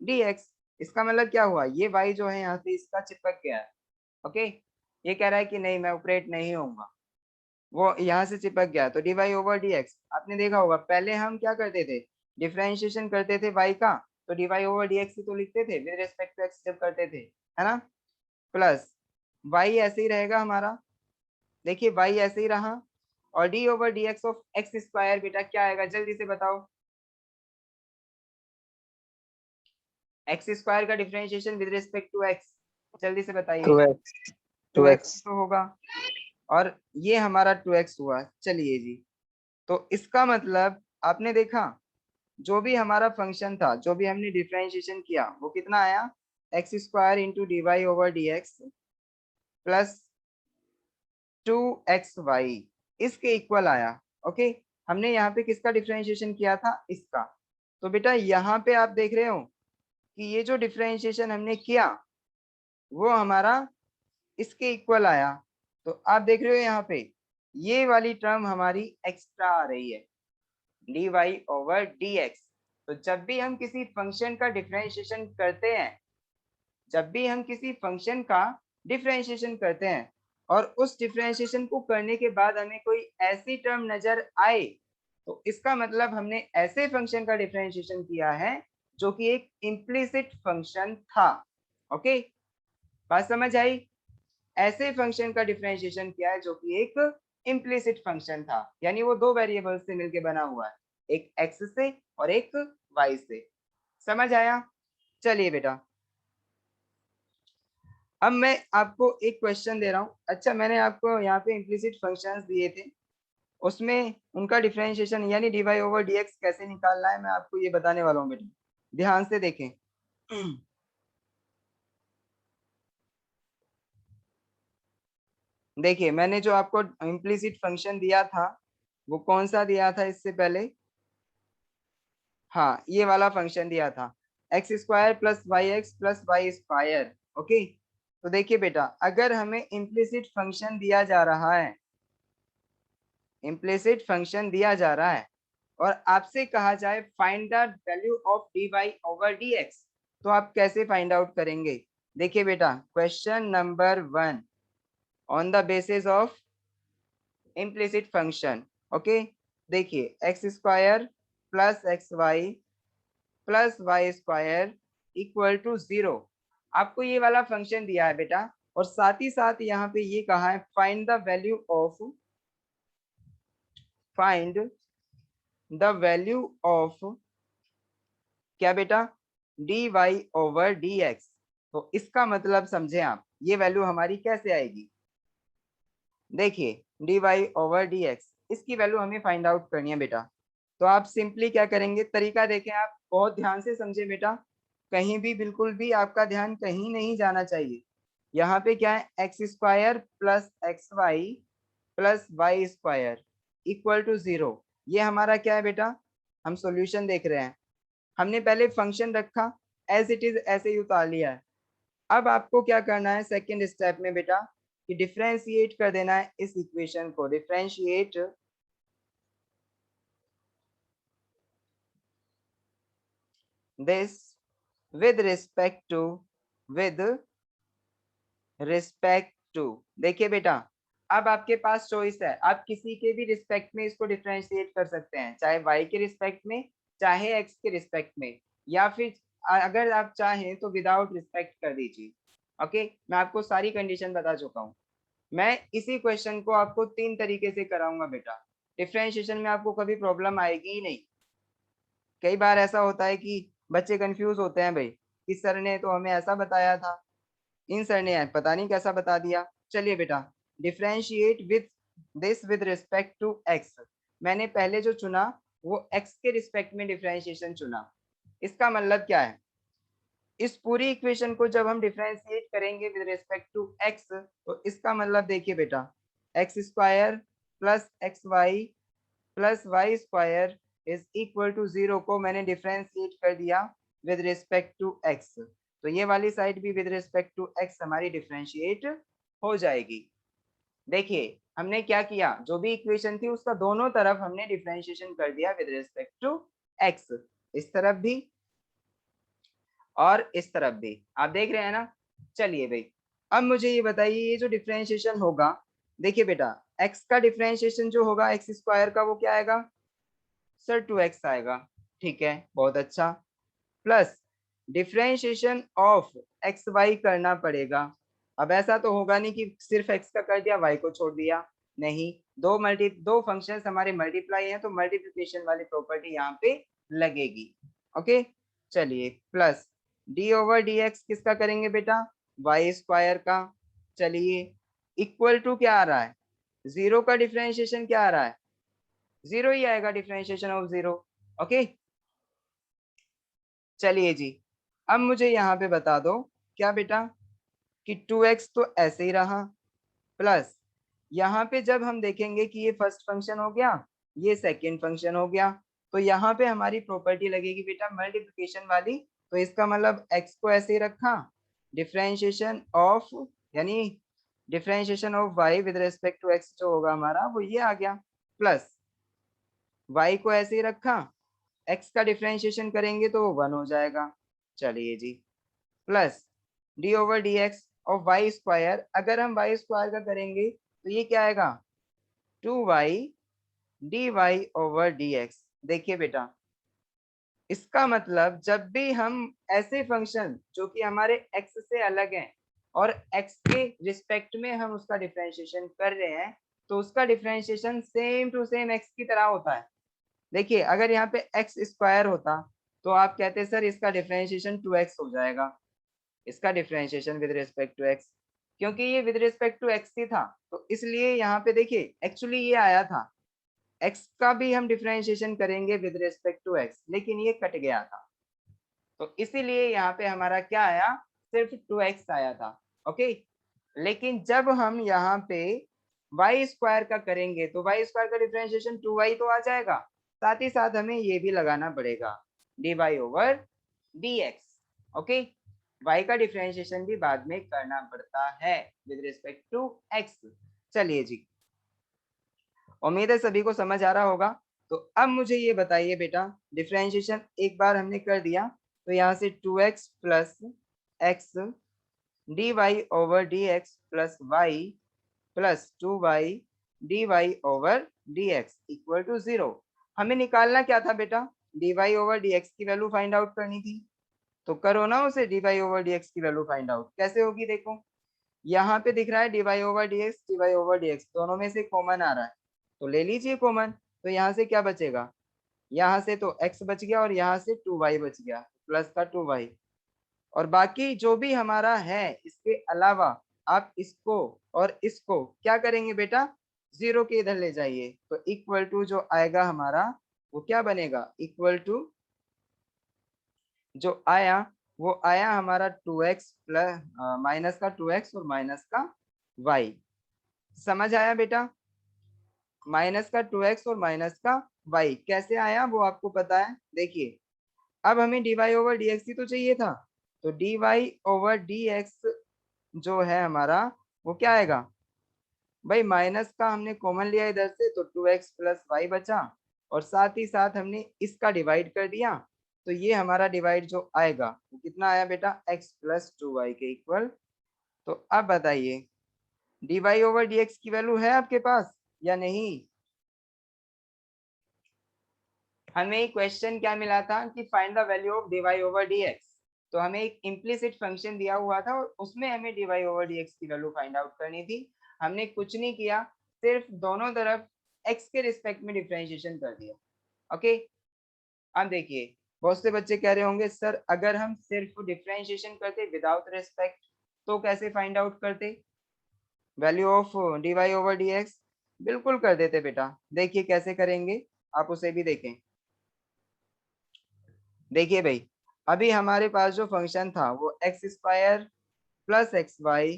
d x. इसका मतलब क्या हुआ, ये वाई जो है यहाँ से इसका चिपक गया है। ओके, ये कह रहा है कि नहीं मैं ऑपरेट नहीं होऊंगा, वो यहाँ से चिपक गया, तो d y over d x. आपने देखा होगा पहले हम क्या करते थे, डिफरेंशिएशन करते थे वाई का, तो d y over d x तो लिखते थे विद रिस्पेक्ट टू एक्स जब करते थे, है ना, प्लस वाई ऐसे ही रहेगा हमारा, देखिए वाई ऐसे ही रहा, और d over d x of x square बेटा क्या आएगा, जल्दी से बताओ, एक्स स्क्वायर का differentiation with respect to x, जल्दी से बताइए। 2x 2x 2x तो होगा, और ये हमारा 2x हुआ। चलिए जी, तो इसका मतलब आपने देखा जो भी हमारा फंक्शन था, जो भी हमने डिफरेंशिएशन किया, वो कितना आया, x square into d y over d x plus 2xy, इसके इक्वल आया। ओके, हमने यहाँ पे किसका डिफरेंशिएशन किया था, इसका। तो बेटा यहाँ पे आप देख रहे हो कि ये जो डिफरेंशिएशन हमने किया वो हमारा इसके इक्वल आया, तो आप देख रहे हो यहाँ पे ये वाली टर्म हमारी एक्स्ट्रा आ रही है, d y over d x. तो जब भी हम किसी फंक्शन का डिफरेंशिएशन करते हैं, जब भी हम किसी फंक्शन का डिफरेंशिएशन करते हैं और उस डिफरेंशिएशन को करने के बाद हमें कोई ऐसी टर्म नजर आए, तो इसका मतलब हमने ऐसे फंक्शन का डिफरेंशिएशन किया है जो कि एक इम्प्लिसिट फंक्शन था। ओके, बात समझ आई, ऐसे फंक्शन का डिफरेंशिएशन किया है जो कि एक इम्प्लिसिट फंक्शन था, यानी वो दो वेरिएबल्स से मिलके बना हुआ है, एक एक्स से और एक वाई से। समझ आया, चलिए बेटा अब मैं आपको एक क्वेश्चन दे रहा हूँ। अच्छा, मैंने आपको यहाँ पे इम्प्लिसिट फंक्शंस दिए थे, उसमें उनका डिफरेंशिएशन यानी d y over d x कैसे निकालना है मैं आपको ये बताने वाला हूँ बेटा, ध्यान से देखें। देखिए मैंने जो आपको इम्प्लिसिट फंक्शन दिया था वो कौन सा दिया था इससे पहले, हाँ ये वाला फंक्शन दिया था, x square plus Y x plus Y square. Okay, तो देखिए बेटा अगर हमें इम्प्लिसिट फंक्शन दिया जा रहा है, इम्प्लिसिट फंक्शन दिया जा रहा है और आपसे कहा जाए find the value of d y over d x, तो आप कैसे फाइंड आउट करेंगे। देखिए बेटा question number 1 on the basis of implicit function. Okay, देखिए x square plus x y plus Y square equal to 0, आपको ये वाला फंक्शन दिया है बेटा, और साथ ही साथ यहाँ पे ये कहा है find the value of, find the value of क्या बेटा, d y over d x. तो इसका मतलब समझे आप, ये वैल्यू हमारी कैसे आएगी, देखिए d y over d x, इसकी वैल्यू हमें फाइंड आउट करनी है बेटा। तो आप सिंपली क्या करेंगे, तरीका देखें, आप बहुत ध्यान से समझे बेटा, कहीं भी बिल्कुल भी आपका ध्यान कहीं नहीं जाना चाहिए। यहाँ पे क्या है, x square plus x y plus Y square equal to 0, ये हमारा क्या है बेटा, हम सॉल्यूशन देख रहे हैं। हमने पहले फंक्शन रखा, एज इट इज ऐसे ही उतार लिया है। अब आपको क्या करना है सेकेंड स्टेप में बेटा, कि डिफरेंशिएट कर देना है इस इक्वेशन को। Differentiate this with respect to देखिए बेटा, अब आपके पास चॉइस है, आप किसी के भी रिस्पेक्ट में इसको डिफरेंशिएट कर सकते हैं, चाहे y के रिस्पेक्ट में, चाहे x के रिस्पेक्ट में, या फिर अगर आप चाहें तो विदाउट रिस्पेक्ट कर दीजिए। ओके, मैं आपको सारी कंडीशन बता चुका हूँ। मैं इसी क्वेश्चन को आपको 3 तरीके से कराऊंगा बेटा, डिफरेंशिएशन में आपको कभी प्रॉब्लम आएगी ही नहीं। कई बार ऐसा होता है कि बच्चे कंफ्यूज होते हैं, भाई इस सर ने तो हमें ऐसा बताया था, इन सर ने पता नहीं कैसा बता दिया। चलिए बेटा, differentiate with this with respect to x, मैंने पहले जो चुना वो एक्स के रिस्पेक्ट में डिफरेंशिएशन चुना। इसका मतलब क्या है, इस पूरी इक्वेशन को जब हम डिफरेंशिएट करेंगे विद रिस्पेक्ट टू एक्स, तो इसका मतलब देखिए बेटा, x square plus x y plus Y square is equal to 0 को मैंने डिफरेंशिएट कर दिया विद रिस्पेक्ट टू एक्स, तो ये वाली साइड भी विद रिस्पेक्ट टू एक्स हमारी डिफरेंशिएट हो जाएगी। देखिए हमने क्या किया, जो भी इक्वेशन थी उसका दोनों तरफ हमने डिफरेंशिएशन कर दिया विद रिस्पेक्ट टू एक्स, इस तरफ भी और इस तरफ भी, आप देख रहे हैं ना। चलिए भाई, अब मुझे ये बताइए, ये जो डिफरेंशिएशन होगा, देखिए बेटा x का डिफरेंशिएशन जो होगा एक्स स्क्वायर का, वो क्या आएगा सर 2x आएगा, ठीक है बहुत अच्छा, plus differentiation of x y करना पड़ेगा। अब ऐसा तो होगा नहीं कि सिर्फ x का कर दिया y को छोड़ दिया, नहीं, दो फंक्शंस हमारे मल्टीप्लाई हैं, तो मल्टीप्लिकेशन वाली प्रॉपर्टी यहाँ पे लगेगी। ओके, चलिए plus d over d x किसका करेंगे बेटा, वाई स्क्वायर का। चलिए इक्वल टू क्या आ रहा है, 0 का डिफरेंशिएशन क्या आ रहा है, 0 ही आएगा डिफरेंशिएशन ऑफ 0। ओके, चलिए जी, अब मुझे यहाँ पे बता दो क्या बेटा, कि 2x तो ऐसे ही रहा, प्लस यहाँ पे जब हम देखेंगे कि ये फर्स्ट फंक्शन हो गया, ये सेकंड फंक्शन हो गया, तो यहाँ पे हमारी प्रॉपर्टी लगेगी बेटा मल्टीप्लिकेशन वाली। तो इसका मतलब x को ऐसे ही रखा, डिफरेंशिएशन ऑफ यानी differentiation of y with respect to x जो होगा हमारा वो ये आ गया, प्लस y को ऐसे ही रखा, x का डिफरेंशिएशन करेंगे तो वो 1 हो जाएगा। चलिए जी, plus d over d x of y square, अगर हम वाई स्क्वायर का करेंगे तो ये क्या आएगा 2y d y over d x. देखिए बेटा, इसका मतलब जब भी हम ऐसे फंक्शन जो कि हमारे x से अलग हैं और x के रिस्पेक्ट में हम उसका डिफरेंशिएशन कर रहे हैं, तो उसका differentiation same to same x की तरह होता है। देखिए अगर यहाँ पे एक्स स्क्वायर होता तो आप कहते सर इसका डिफरेंशिएशन 2x हो जाएगा, इसका differentiation with respect to x, क्योंकि ये विद रिस्पेक्ट टू x ही था, तो इसलिए यहाँ पे देखिए एक्चुअली ये आया था x का भी हम डिफरेंशिएशन करेंगे विद रिस्पेक्ट टू x, लेकिन ये कट गया था, तो इसीलिए यहाँ पे हमारा क्या आया, सिर्फ 2x आया था। ओके, लेकिन जब हम यहाँ पे वाई स्क्वायर का करेंगे तो वाई स्क्वायर का डिफरेंशिएशन 2y तो आ जाएगा, साथ ही साथ हमें ये भी लगाना पड़ेगा dy over dx। Okay, y का डिफरेंशिएशन भी बाद में करना पड़ता है विद रिस्पेक्ट टू x। चलिए जी, उम्मीद है सभी को समझ आ रहा होगा। तो अब मुझे ये बताइए बेटा, डिफरेंशिएशन एक बार हमने कर दिया, तो यहाँ से 2x plus x d y over d x plus y plus 2y d y over d x equal to 0। हमें निकालना क्या था बेटा, d y over d x की वैल्यू फाइंड आउट करनी थी, तो करो ना उसे, d y over d x की वैल्यू फाइंड आउट कैसे होगी। देखो यहाँ पे दिख रहा है d y over d x, d y over d x दोनों में से कॉमन आ रहा है, तो ले लीजिए कॉमन, तो यहाँ से क्या बचेगा, यहाँ से तो x बच गया और यहाँ से 2y बच गया, प्लस का 2y, और बाकी जो भी हमारा है इसके अलावा आप इसको और इसको क्या करेंगे बेटा, 0 के इधर ले जाइए, तो इक्वल टू जो आएगा हमारा वो क्या बनेगा, इक्वल टू जो आया वो आया हमारा 2x प्लस माइनस का 2x और माइनस का y। समझ आया बेटा, माइनस का 2x और माइनस का y कैसे आया वो आपको पता है। देखिए अब हमें dy ओवर dx ही तो चाहिए था, तो dy ओवर dx जो है हमारा वो क्या आएगा भाई, माइनस का हमने कॉमन लिया इधर से, तो 2x प्लस वाई बचा, और साथ ही साथ हमने इसका डिवाइड कर दिया, तो ये हमारा डिवाइड जो आएगा वो कितना आया बेटा, x प्लस 2y के इक्वल। तो अब बताइए dy ओवर dx की वैल्यू है आपके पास या नहीं? हमें क्वेश्चन क्या मिला था कि find the value of dy over dx, तो हमें एक इम्प्लिसिट फंक्शन दिया हुआ था और उसमें हमें dy ओवर dx की वैल्यू फाइंड आउट करनी थी। हमने कुछ नहीं किया, सिर्फ दोनों तरफ x के रिस्पेक्ट में डिफरेंशिएशन कर दिया। ओके, अब देखिए बहुत से बच्चे कह रहे होंगे सर अगर हम सिर्फ डिफरेंशिएशन करते विदाउट रिस्पेक्ट तो कैसे फाइंड आउट करते value of dy over dx? बिल्कुल कर देते बेटा, देखिए कैसे करेंगे, आप उसे भी देखें। देखिए भाई, अभी हमारे पास जो फंक्शन था वो x square plus x y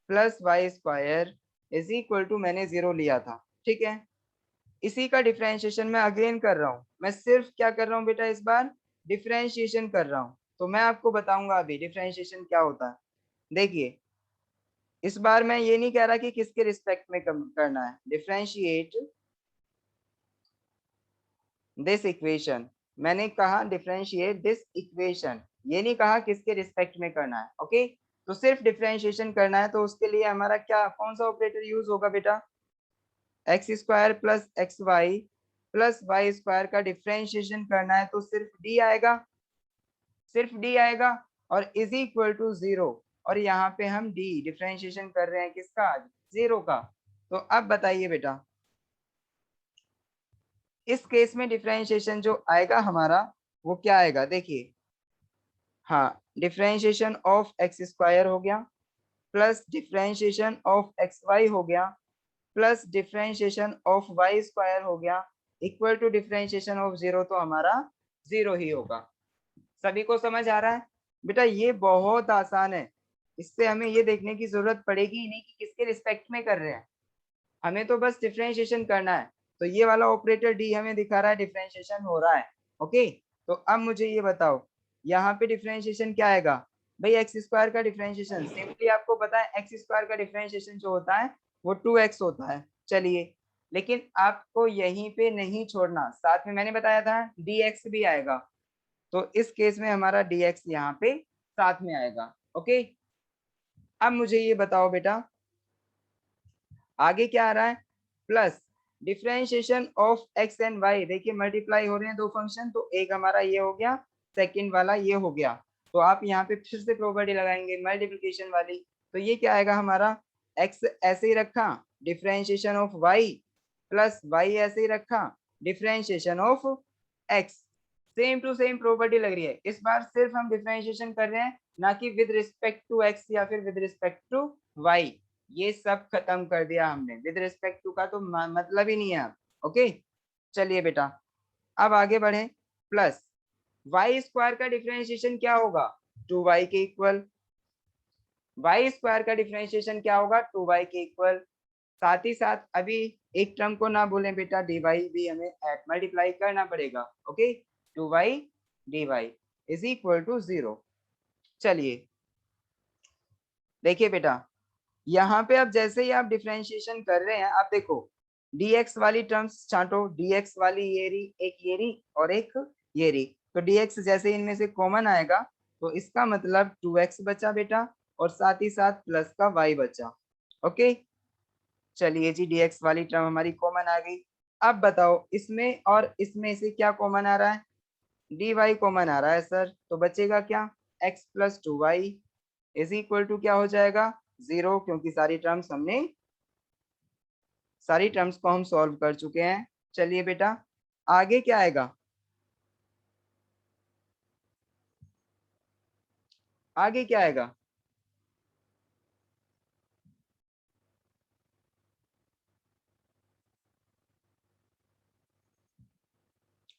plus Y square is equal to मैंने 0 लिया था, ठीक है। इसी का डिफरेंशिएशन मैं अगेन कर रहा हूँ, मैं सिर्फ क्या कर रहा हूँ बेटा, इस बार डिफरेंशिएशन कर रहा हूँ। तो मैं आपको बताऊंगा अभी डिफरेंशिएशन क्या होता है। देखिए इस बार मैं ये नहीं कह रहा कि किसके रिस्पेक्ट में करना है, डिफरेंशिएट दिस इक्वेशन, मैंने कहा डिफरेंशिएट दिस इक्वेशन, ये नहीं कहा किसके रिस्पेक्ट में करना है। ओके, तो सिर्फ डिफरेंशिएशन करना है, तो उसके लिए हमारा क्या कौन सा ऑपरेटर यूज होगा बेटा, x square plus x y plus Y square का डिफरेंशिएशन करना है तो सिर्फ डी आएगा, सिर्फ डी आएगा, और इज इक्वल टू 0, और यहाँ पे हम डी डिफरेंशिएशन कर रहे हैं किसका, 0 का। तो अब बताइए बेटा इस केस में डिफरेंशिएशन जो आएगा हमारा वो क्या आएगा, देखिए हाँ, डिफरेंशिएशन ऑफ एक्स स्क्वायर हो गया plus differentiation of x y हो गया plus differentiation of y square हो गया इक्वल टू डिफरेंशिएशन ऑफ 0, तो हमारा 0 ही होगा। सभी को समझ आ रहा है बेटा, ये बहुत आसान है, इससे हमें ये देखने की जरूरत पड़ेगी ही नहीं कि किसके रिस्पेक्ट में कर रहे हैं, हमें तो बस डिफरेंशिएशन करना है। तो ये वाला ऑपरेटर डी हमें दिखा रहा है डिफरेंशिएशन हो रहा है। ओके, तो अब मुझे ये बताओ यहाँ पे डिफरेंशिएशन क्या आएगा भाई, एक्स स्क्वायर का डिफरेंशिएशन, सिंपली आपको पता है एक्स स्क्वायर का डिफरेंशिएशन जो होता है वो 2x होता है। चलिए, लेकिन आपको यहीं पे नहीं छोड़ना, साथ में मैंने बताया था dx भी आएगा, तो इस केस में हमारा dx यहाँ पे साथ में आएगा। ओके, अब मुझे ये बताओ बेटा आगे क्या आ रहा है, plus differentiation of x and y, देखिए मल्टीप्लाई हो रहे हैं दो फंक्शन, तो एक हमारा ये हो गया, सेकंड वाला ये हो गया, तो आप यहाँ पे फिर से प्रॉपर्टी लगाएंगे मल्टीप्लिकेशन वाली, तो ये क्या आएगा हमारा, एक्स ऐसे ही रखा differentiation of y plus y ऐसे ही रखा differentiation of x, same to same property लग रही है। इस बार सिर्फ हम डिफरेंशिएशन कर रहे हैं, ना कि विद रिस्पेक्ट टू एक्स या फिर विद रिस्पेक्ट टू वाई, ये सब खत्म कर दिया हमने, विद रिस्पेक्ट टू का तो मतलब ही नहीं है। ओके, चलिए बेटा अब आगे बढ़े, प्लस वाई स्क्वायर का डिफरेंशिएशन क्या होगा, 2y के इक्वल, वाई स्क्वायर का डिफरेंशिएशन क्या होगा, 2y के इक्वल। साथ ही साथ अभी एक टर्म को ना भूलें बेटा, dy भी हमें एट मल्टीप्लाई करना पड़ेगा। Okay, 2y dy is equal to 0। चलिए देखिए बेटा यहाँ पे अब जैसे ही आप डिफरेंशिएशन कर रहे हैं, आप देखो dx वाली टर्म्स छांटो, dx वाली ये रही, एक ये रही और एक ये रही, तो dx जैसे इनमें से कॉमन आएगा तो इसका मतलब 2x बचा बेटा, और साथ ही साथ प्लस का y बचा। ओके, चलिए जी dx वाली टर्म हमारी कॉमन आ गई। अब बताओ इसमें और इसमें से क्या कॉमन आ रहा है, dy कॉमन आ रहा है सर, तो बचेगा क्या, x plus 2y is equal to क्या हो जाएगा, 0, क्योंकि सारी टर्म्स को हम सॉल्व कर चुके हैं। चलिए बेटा आगे क्या आएगा, आगे क्या आएगा,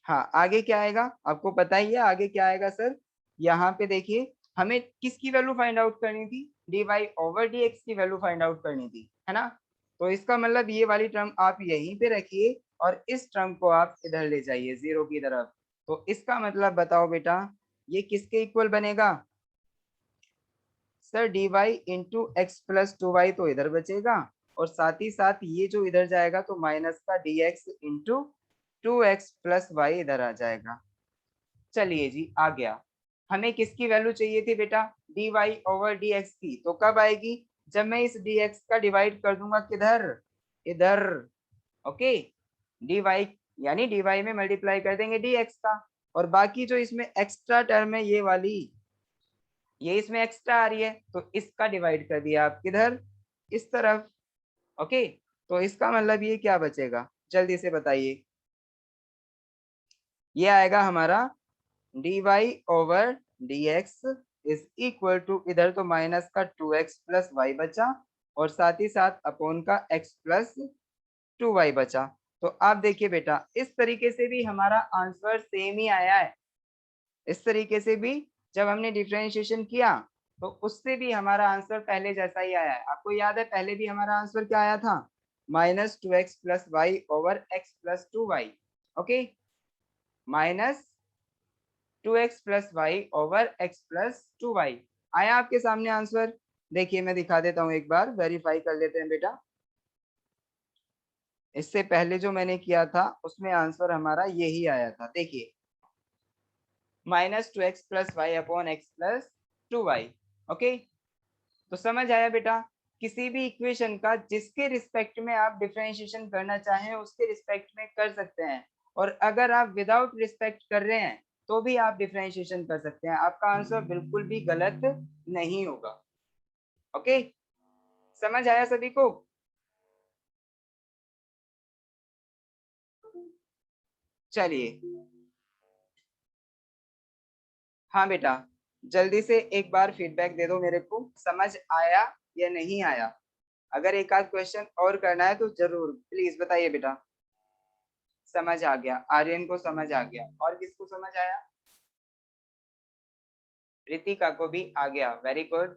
हाँ आगे क्या आएगा आपको पता ही है, आगे क्या आएगा सर, यहाँ पे देखिए हमें किसकी वैल्यू फाइंड आउट करनी थी, dy ओवर dx की वैल्यू फाइंड आउट करनी थी, है ना। तो इसका मतलब ये वाली टर्म आप यहीं पे रखिए और इस टर्म को आप इधर ले जाइए 0 की तरफ, तो इसका मतलब बताओ बेटा, ये किसके इक्वल बनेगा? Sir dy into x plus 2y तो इधर बचेगा, और साथ ही साथ ये जो इधर जाएगा तो माइनस का dx into 2x plus Y इधर आ जाएगा। चलिए जी, आ गया। हमें किसकी वैल्यू चाहिए थी बेटा? dy ओवर dx की। तो कब आएगी? जब मैं इस dx का डिवाइड कर दूंगा किधर? इधर। ओके, dy यानी dy में मल्टीप्लाई कर देंगे dx का, और बाकी जो इसमें एक्स्ट्रा टर्म है ये वाली, ये इसमें एक्स्ट्रा आ रही है, तो इसका डिवाइड कर दिया आप किधर? इस तरफ। ओके, तो इसका मतलब ये क्या बचेगा, जल्दी से बताइए। ये आएगा हमारा dy over dx is equal to, इधर तो माइनस का 2x प्लस वाई बचा, और साथ ही साथ अपोन का x प्लस 2y बचा। तो आप देखिए बेटा, इस तरीके से भी हमारा आंसर सेम ही आया है। इस तरीके से भी जब हमने डिफरेंशिएशन किया तो उससे भी हमारा आंसर पहले जैसा ही आया है। आपको याद है पहले भी हमारा आंसर क्या आया था? Minus 2x plus y over x plus 2y। ओके, minus 2x plus y over x plus 2y आया आपके सामने आंसर। देखिए मैं दिखा देता हूँ, एक बार वेरीफाई कर लेते हैं बेटा। इससे पहले जो मैंने किया था उसमें आंसर हमारा यही आया था। देखिए, minus 2x plus y upon x plus 2y। ओके, तो समझ आया बेटा? किसी भी इक्वेशन का जिसके रिस्पेक्ट में आप डिफरेंशिएशन करना चाहें उसके रिस्पेक्ट में कर सकते हैं, और अगर आप विदाउट रिस्पेक्ट कर रहे हैं तो भी आप डिफरेंशिएशन कर सकते हैं। आपका आंसर बिल्कुल भी गलत नहीं होगा। ओके, समझ आया सभी को? चलिए, हाँ बेटा, जल्दी से एक बार फीडबैक दे दो मेरे को, समझ आया या नहीं आया। अगर एक आध क्वेश्चन और करना है तो जरूर प्लीज बताइए बेटा। समझ आ गया, आर्यन को समझ आ गया, और किसको समझ आया? रितिका को भी आ गया, वेरी गुड।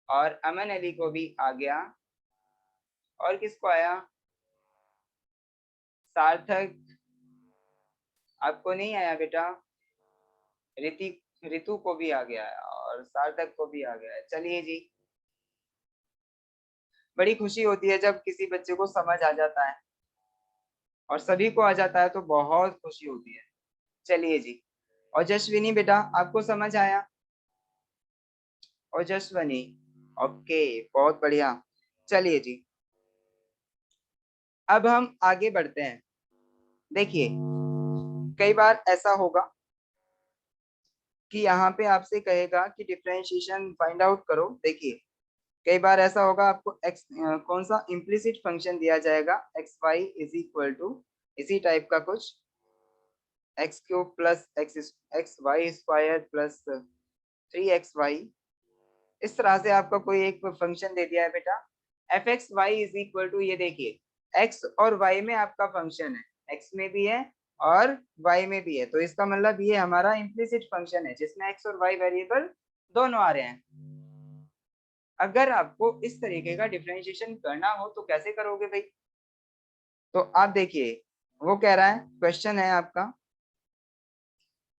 और अमन अली को भी आ गया। और किसको आया? सार्थक, आपको नहीं आया बेटा? रितु को भी आ गया है, और सार्थक को भी आ गया है। चलिए जी, बड़ी खुशी होती है जब किसी बच्चे को समझ आ जाता है, और सभी को आ जाता है तो बहुत खुशी होती है। चलिए जी, ओजस्विनी बेटा, आपको समझ आया? ओजस्विनी, ओके, बहुत बढ़िया। चलिए जी, अब हम आगे बढ़ते हैं। देखिए, कई बार ऐसा होगा कि यहाँ पे आपसे कहेगा कि डिफरेंशिएशन फाइंड आउट करो। देखिए, कई बार ऐसा होगा आपको कौन सा इम्प्लिसिट फंक्शन दिया जाएगा, x y is equal to इसी टाइप का कुछ, x cube plus x y square plus 3xy। इस तरह से आपका कोई एक फंक्शन दे दिया है बेटा, f x y is equal to, ये देखिए एक्स और वाई में आपका फंक्शन है, एक्स में भी है और वाई में भी है, तो इसका मतलब ये हमारा इम्प्लिसिट फंक्शन है जिसमें एक्स और वाई वेरिएबल दोनों आ रहे हैं। अगर आपको इस तरीके का डिफरेंशिएशन करना हो तो कैसे करोगे भाई? तो आप देखिए, वो कह रहा है, क्वेश्चन है आपका,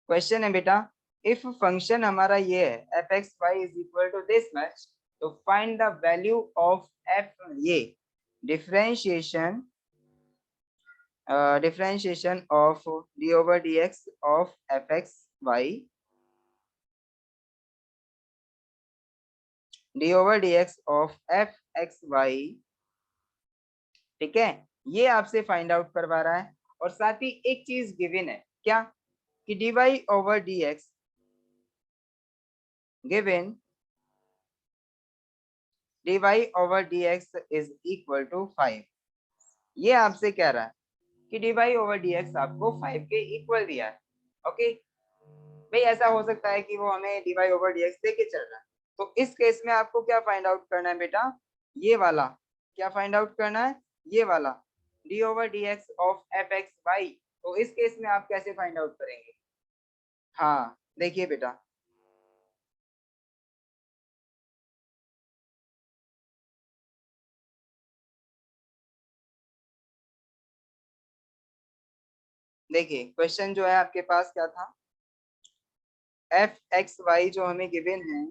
क्वेश्चन है बेटा, इफ फंक्शन हमारा ये है f x y is equal to this much, तो find the value of f, ये differentiation differentiation of d over d x of f x y, d over d x of f x y. ठीक है, ये आपसे find out करवा रहा है, और साथ ही एक चीज गिवन है, क्या? कि dy over dx given, dy over dx is equal to 5। ये आपसे कह रहा है कि dy ओवर dx आपको 5 के इक्वल दिया है। ओके भाई, ऐसा हो सकता है कि वो हमें dy ओवर dx देके चल रहा है, तो इस केस में आपको क्या फाइंड आउट करना है बेटा? ये वाला, क्या फाइंड आउट करना है? ये वाला d over dx of f x y. तो इस केस में आप कैसे फाइंड आउट करेंगे? हाँ देखिए बेटा, देखिए क्वेश्चन जो है आपके पास क्या था, एफ एक्स वाई जो हमें गिवन है,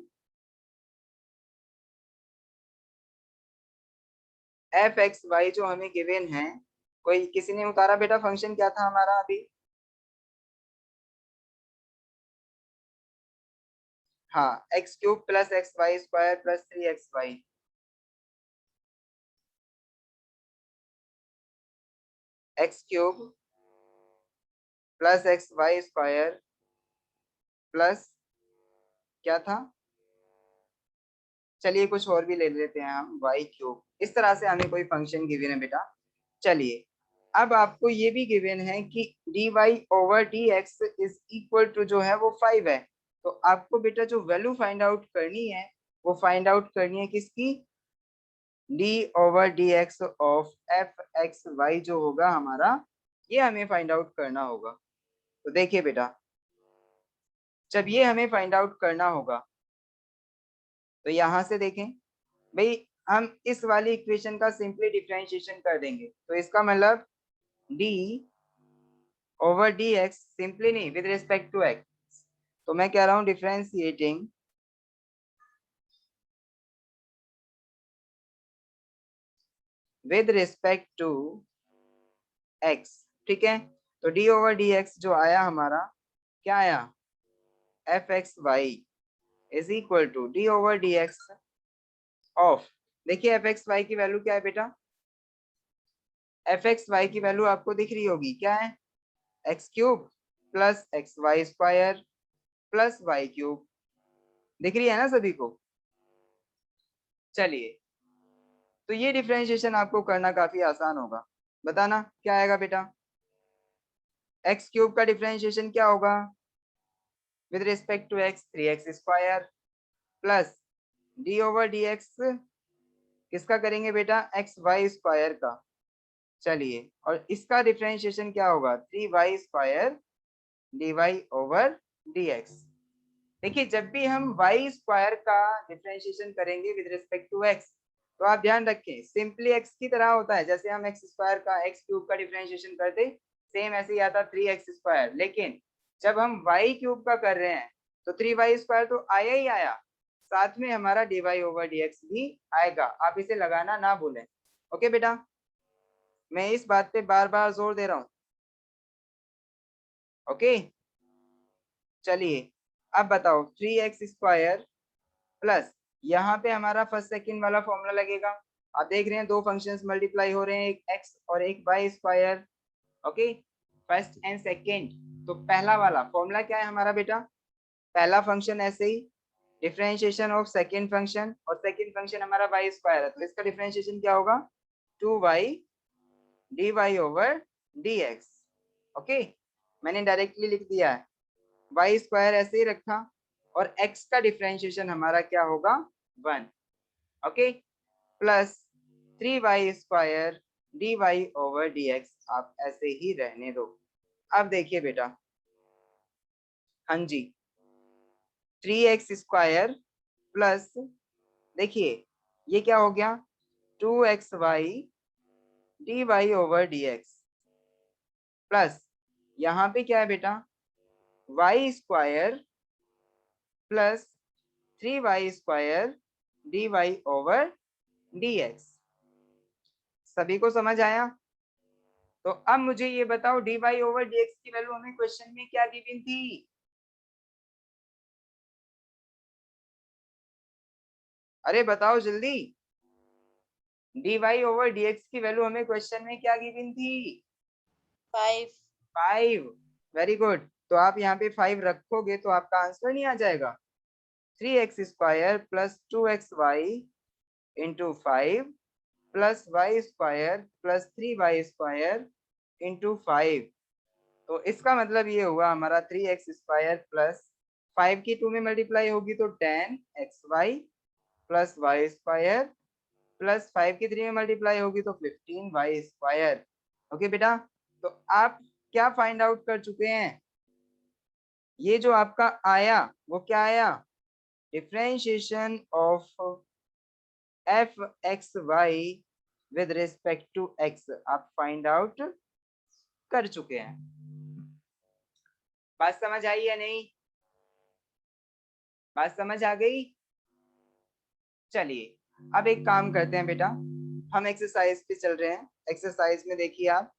एफ एक्स वाई जो हमें गिवन है, कोई किसी ने उतारा बेटा फंक्शन क्या था हमारा अभी? हाँ, x cube plus x y square plus 3xy, x cube plus x y square plus क्या था, चलिए कुछ और भी ले लेते हैं हम, वाई क्यूब। इस तरह से हमें कोई फंक्शन गिवन है बेटा। चलिए अब आपको ये भी गिवन है कि dy over dx is equal to जो है वो 5 है। तो आपको बेटा जो वैल्यू फाइंड आउट करनी है वो फाइंड आउट करनी है किसकी, d over dx of f x y जो होगा हमारा, ये हमें फाइंड आउट करना होगा। तो देखिए बेटा, जब ये हमें फाइंड आउट करना होगा तो यहां से देखें भाई, हम इस वाली इक्वेशन का सिंपली डिफरेंशिएशन कर देंगे। तो इसका मतलब d ओवर dx सिंपली नहीं, विद रिस्पेक्ट टू x। तो मैं कह रहा हूं differentiating with respect to x, ठीक है। तो d ओवर dx जो आया हमारा, क्या आया, f x y is equal to d over d x of, देखिए एफ एक्स वाई की वैल्यू क्या है बेटा, एफ एक्स वाई की वैल्यू आपको दिख रही होगी, क्या है, x cube plus x y square plus y cube, दिख रही है ना सभी को। चलिए तो ये डिफरेंशिएशन आपको करना काफी आसान होगा। बताना क्या आएगा बेटा, एक्स क्यूब का डिफरेंशिएशन क्या होगा, with respect to x 3x square plus d over d x किसका करेंगे बेटा, एक्स वाई स्क्वायर का। चलिए और इसका डिफरेंशिएशन क्या होगा, 3y square d y over d x. देखिए जब भी हम y स्क्वायर का डिफरेंशिएशन करेंगे विद रिस्पेक्ट टू x, तो आप ध्यान रखें सिंपली x की तरह होता है, जैसे हम x स्क्वायर का x क्यूब का डिफरेंशिएशन करते सेम ऐसे ही आता 3x स्क्वायर। लेकिन जब हम y क्यूब का कर रहे हैं तो 3y स्क्वायर तो आया ही आया, साथ में हमारा dy ओवर dx भी आएगा, आप इसे लगाना ना भूलें। ओके बेटा, मैं इस बात पे बार बार जोर दे रहा हूँ। ओके चलिए अब बताओ 3x स्क्वायर प्लस, यहाँ पे हमारा फर्स्ट सेकंड वाला फॉर्मूला लगेगा। आप देख रहे हैं दो फंक्शंस मल्टीप्लाई हो रहे हैं, एक x और एक y square. Okay, first and second. तो पहला वाला फॉर्मूला क्या है हमारा बेटा, पहला फंक्शन ऐसे ही डिफरेंशिएशन ऑफ सेकंड फंक्शन, और सेकंड फंक्शन हमारा y स्क्वायर है, तो इसका डिफरेंशिएशन क्या होगा, 2y dy over dx। Okay, मैंने डायरेक्टली लिख दिया है, y स्क्वायर ऐसे ही रखा और x का डिफरेंशिएशन हमारा क्या होगा 1। Okay, plus 3y square dy over dx, आप ऐसे ही रहने दो। अब देखिए बेटा, हाँ जी 3x स्क्वायर प्लस, देखिए ये क्या हो गया 2xy dy over dx plus यहाँ पे क्या है बेटा y square plus 3y square dy over dx। सभी को समझ आया? तो अब मुझे ये बताओ dy ओवर dx की वैल्यू हमें क्वेश्चन में क्या गिवन थी, अरे बताओ जल्दी, dy ओवर dx की वैल्यू हमें क्वेश्चन में क्या गिवन थी, 5. 5। वेरी गुड, तो आप यहाँ पे 5 रखोगे तो आपका आंसर नहीं आ जाएगा, 3x square plus 2xy into 5 plus y square plus 3y square into 5। तो इसका मतलब ये हुआ हमारा 3x स्क्वायर प्लस 5 की 2 में मल्टीप्लाई होगी तो 10xy plus Y square plus 5 की 3 में मल्टीप्लाई होगी तो 15y स्क्वायर। ओके बेटा, तो आप क्या फाइंड आउट कर चुके हैं, ये जो आपका आया वो क्या आया, differentiation of f x y with respect to x, आप फाइंड आउट कर चुके हैं। बात समझ आई या नहीं? बात समझ आ गई? चलिए अब एक काम करते हैं बेटा, हम एक्सरसाइज पे चल रहे हैं। एक्सरसाइज में देखिए आप,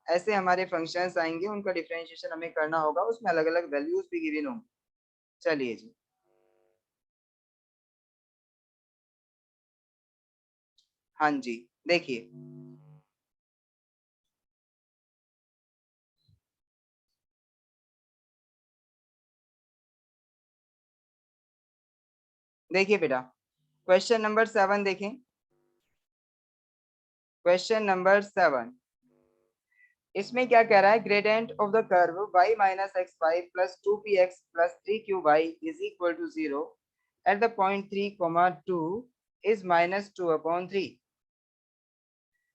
ऐसे हमारे फंक्शंस आएंगे, उनका डिफरेंशिएशन हमें करना होगा, उसमें अलग अलग वैल्यूज भी गिवन होंगी। चलिए जी, हाँ जी, देखिए देखिए बेटा, क्वेश्चन नंबर 7 देखें। क्वेश्चन नंबर 7, इसमें क्या कह रहा है? Gradient of the curve y minus x y plus 2px plus 3qy is equal to 0 at the point 3, 2 is minus 2/3.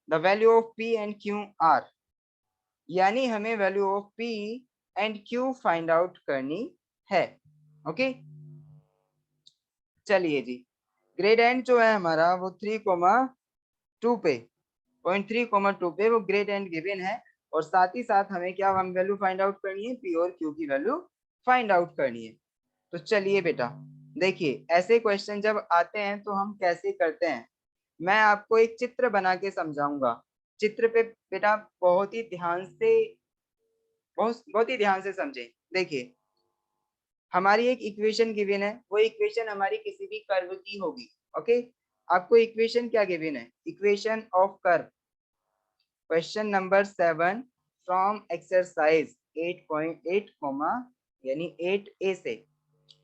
The value of p and q are, यानी हमें value of p and q find out करनी है। Okay, चलिए जी, gradient जो है हमारा वो 3,2 पे, पॉइंट 3,2 पे वो ग्रेडियंट गिवन है, और साथ ही साथ हमें क्या वैल्यू फाइंड आउट करनी है? p और q की वैल्यू फाइंड आउट करनी है। तो चलिए बेटा, देखिए ऐसे क्वेश्चन जब आते हैं तो हम कैसे करते हैं, मैं आपको एक चित्र बना के समझाऊंगा। चित्र पे बेटा बहुत ही ध्यान से, बहुत ही ध्यान से समझे। देखिए हमारी एक इक्वेशन गिवन है, वो इक्वेशन हमारी किसी भी कर्व की होगी। ओके, आपको इक्वेशन क्या गिवन है? Equation of curve, question number 7 from exercise 8.8 यानी 8A से।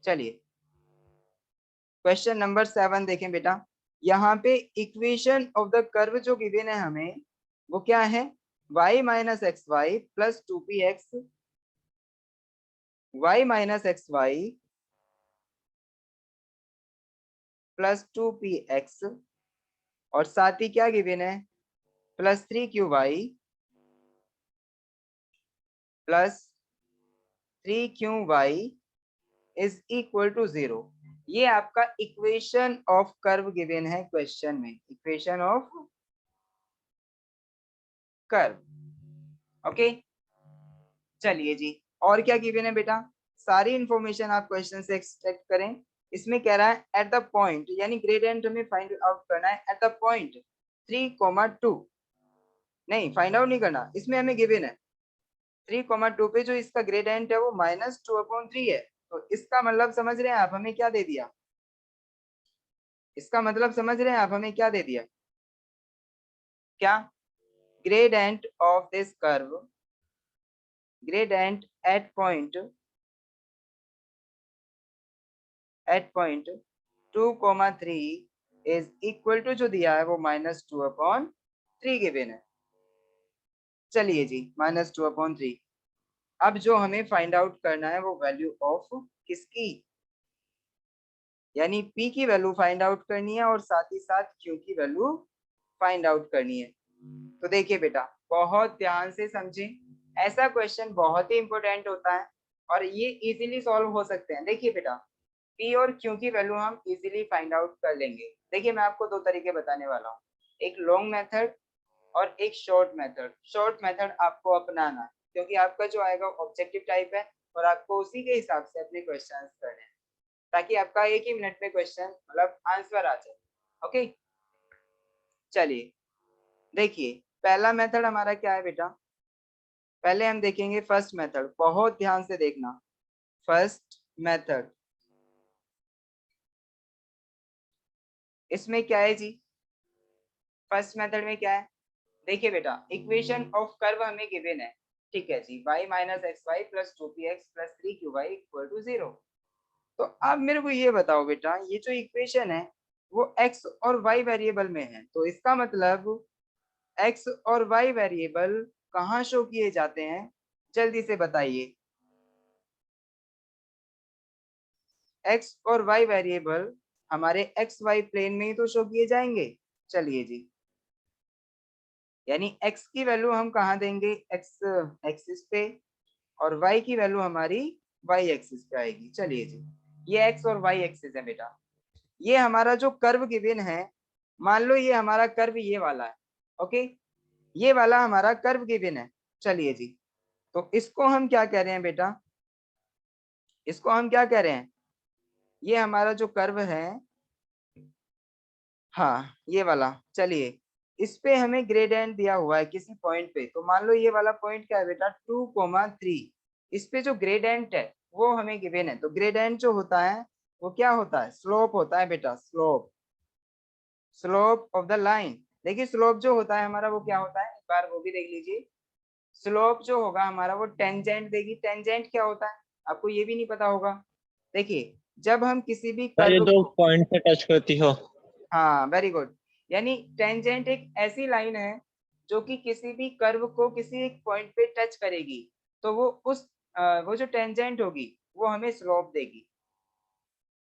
चलिए क्वेश्चन नंबर 7 देखें बेटा, यहाँ पे इक्वेशन ऑफ द कर्व जो गिवन है हमें, वो क्या है? y minus x y plus 2px, y minus x y plus 2px, और साथ ही क्या गिवन है? Plus 3qy plus 3qy is equal to 0। ये आपका इक्वेशन ऑफ कर्व गिवन है क्वेश्चन में, इक्वेशन ऑफ कर्व। ओके, चलिए जी, और क्या गिवन है बेटा? सारी इंफॉर्मेशन आप क्वेश्चन से एक्सट्रैक्ट करें। इसमें कह रहा है एट द पॉइंट, यानी ग्रेडियंट हमें फाइंड आउट करना है एट द पॉइंट 3,2, नहीं फाइंड आउट नहीं करना, इसमें हमें गिवन है 3,2 पे जो इसका ग्रेडियंट है वो -2/3 है। तो इसका मतलब समझ रहे हैं आप, हमें क्या दे दिया? इसका मतलब समझ रहे हैं आप, हमें क्या दे दिया? क्या? Gradient of this curve, gradient at point 2,3 is equal to, जो दिया है वो -2/3 गिवन है। चलिए जी, -2/3। अब जो हमें फाइंड आउट करना है वो वैल्यू ऑफ किसकी, यानी p की वैल्यू फाइंड आउट करनी है, और साथ ही साथ q की वैल्यू फाइंड आउट करनी है। तो देखिए बेटा बहुत ध्यान से समझें, ऐसा क्वेश्चन बहुत ही इंपॉर्टेंट होता है और ये इजीली सॉल्व हो सकते हैं। देखिए बेटा p और q की वैल्यू हम इजीली फाइंड आउट कर लेंगे। देखिए मैं आपको दो तरीके बताने वाला हूँ, एक लॉन्ग मेथड और एक शॉर्ट मेथड। शॉर्ट मेथड आपको अपनाना है क्योंकि आपका जो आएगा ऑब्जेक्टिव टाइप है, और आपको उसी के हिसाब से अपने क्वेश्चन करने हैं, ताकि आपका एक ही मिनट में क्वेश्चन मतलब आंसर आ जाए। ओके, चलिए देखिए पहला मेथड हमारा क्या है बेटा? पहले हम देखेंगे फर्स्ट मेथड, बहुत ध्यान से देखना। फर्स्ट मेथड, इसमें क्या है जी? फर्स्ट मेथड में क्या है? देखिए बेटा इक्वेशन ऑफ कर्व हमें गिवन है, ठीक है जी, y minus x y plus 2px plus 3qy equal to 0। तो अब मेरे को ये बताओ बेटा, ये जो इक्वेशन है वो x और y वेरिएबल में है, तो इसका मतलब x और y वेरिएबल कहाँ शो किए जाते हैं? जल्दी से बताइए। x और y वेरिएबल हमारे एक्स वाई प्लेन में ही तो शो किए जाएंगे। चलिए जी, यानी x की वैल्यू हम कहाँ देंगे? x एक्सिस पे, और y की वैल्यू हमारी y एक्सिस पे आएगी। चलिए जी, ये x और y एक्सिस है बेटा। ये हमारा जो कर्व गिवन है, मान लो ये हमारा कर्व ये वाला है। ओके, ये वाला हमारा कर्व गिवन है। चलिए जी, तो इसको हम क्या कह रहे हैं बेटा? इसको हम क्या कह रहे हैं, ये हमारा जो कर्व है, हाँ ये वाला, चलिए इस पे हमें ग्रेडियंट दिया हुआ है किसी पॉइंट पे, तो मान लो ये वाला पॉइंट क्या है बेटा 2,3, इस पे जो ग्रेडियंट है वो हमें गिवन है। तो ग्रेडियंट जो होता है वो क्या होता है, स्लोप होता है बेटा, slope, slope of the line. देखिए स्लोप जो होता है हमारा वो क्या होता है, एक बार वो भी देख लीजिए। स्लोप जो होगा हमारा वो टेंजेंट देगी। टेंजेंट क्या होता है आपको ये भी नहीं पता होगा। देखिए जब हम किसी भी ये कर्व जो को, पॉइंट से टच करती हो। हाँ वेरी गुड, यानी टेंजेंट एक ऐसी लाइन है जो कि किसी भी कर्व को किसी एक पॉइंट पे टच करेगी, तो वो उस वो जो टेंजेंट होगी वो हमें स्लोप देगी।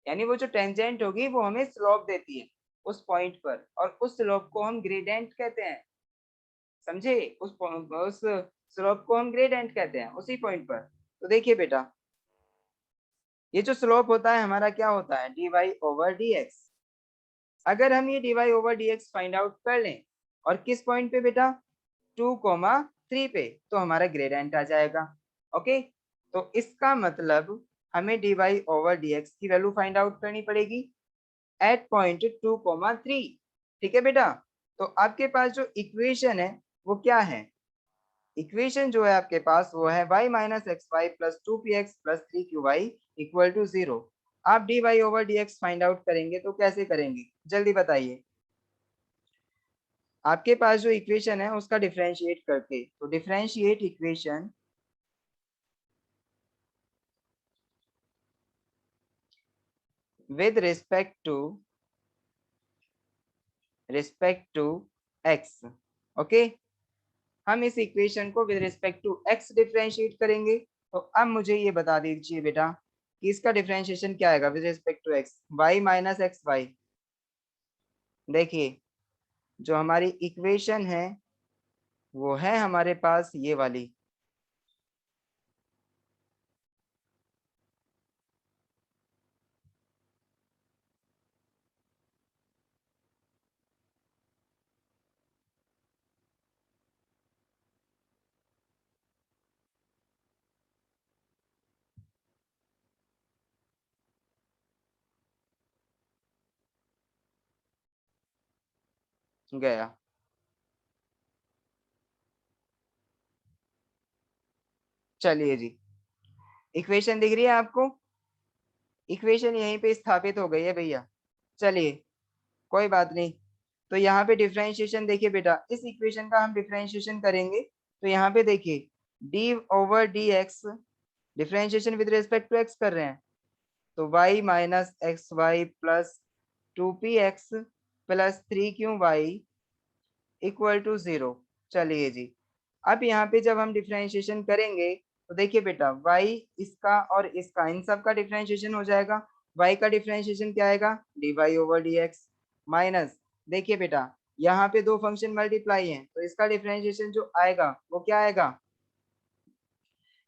यानी वो जो टेंजेंट होगी वो हमें स्लोप देती है उस पॉइंट पर, और उस स्लोप को हम ग्रेडियंट कहते हैं। समझे, उस स्लोप को हम ग्रेडियंट कहते हैं उसी पॉइंट पर। तो देखिए बेटा ये जो स्लोप होता है हमारा क्या होता है, dy ओवर dx। अगर हम ये dy over dx find out कर लें और किस पॉइंट पे बेटा 2,3 पे, तो हमारा ग्रेडियंट आ जाएगा। ओके, तो इसका मतलब हमें dy ओवर dx की वैल्यू फाइंड आउट करनी पड़ेगी एट पॉइंट 2,3। ठीक है बेटा, तो आपके पास जो इक्वेशन है वो क्या है, इक्वेशन जो है आपके पास वो है y minus x y plus 2px plus 3qy equal to 0। आप dy over dx find out करेंगे तो कैसे करेंगे, जल्दी बताइए। आपके पास जो इक्वेशन है उसका डिफरेंशिएट करके, तो differentiate equation with respect to x। Okay, हम इस इक्वेशन को with respect to x differentiate करेंगे। तो अब मुझे ये बता दीजिए बेटा कि इसका डिफरेंशिएशन क्या आएगा with respect to x, y minus x y. देखिए जो हमारी इक्वेशन है वो है हमारे पास ये वाली, गया। चलिए जी, इक्वेशन दिख रही है आपको, इक्वेशन यहीं पे स्थापित हो गई है भैया। चलिए कोई बात नहीं, तो यहाँ पे डिफरेंशिएशन देखिए बेटा, इस इक्वेशन का हम डिफरेंशिएशन करेंगे तो यहाँ पे देखिए d over d x, differentiation with respect to x कर रहे हैं, तो y minus x y plus 2px plus 3qy equal to 0। चलिए जी, अब यहाँ पे जब हम डिफरेंशिएशन करेंगे तो देखिए बेटा y इसका और इसका इन सब का डिफरेंशिएशन हो जाएगा। y का डिफरेंशिएशन क्या आएगा, dy ओवर dx माइनस, देखिए बेटा यहाँ पे दो फंक्शन मल्टीप्लाई हैं तो इसका डिफरेंशिएशन जो आएगा वो क्या आएगा,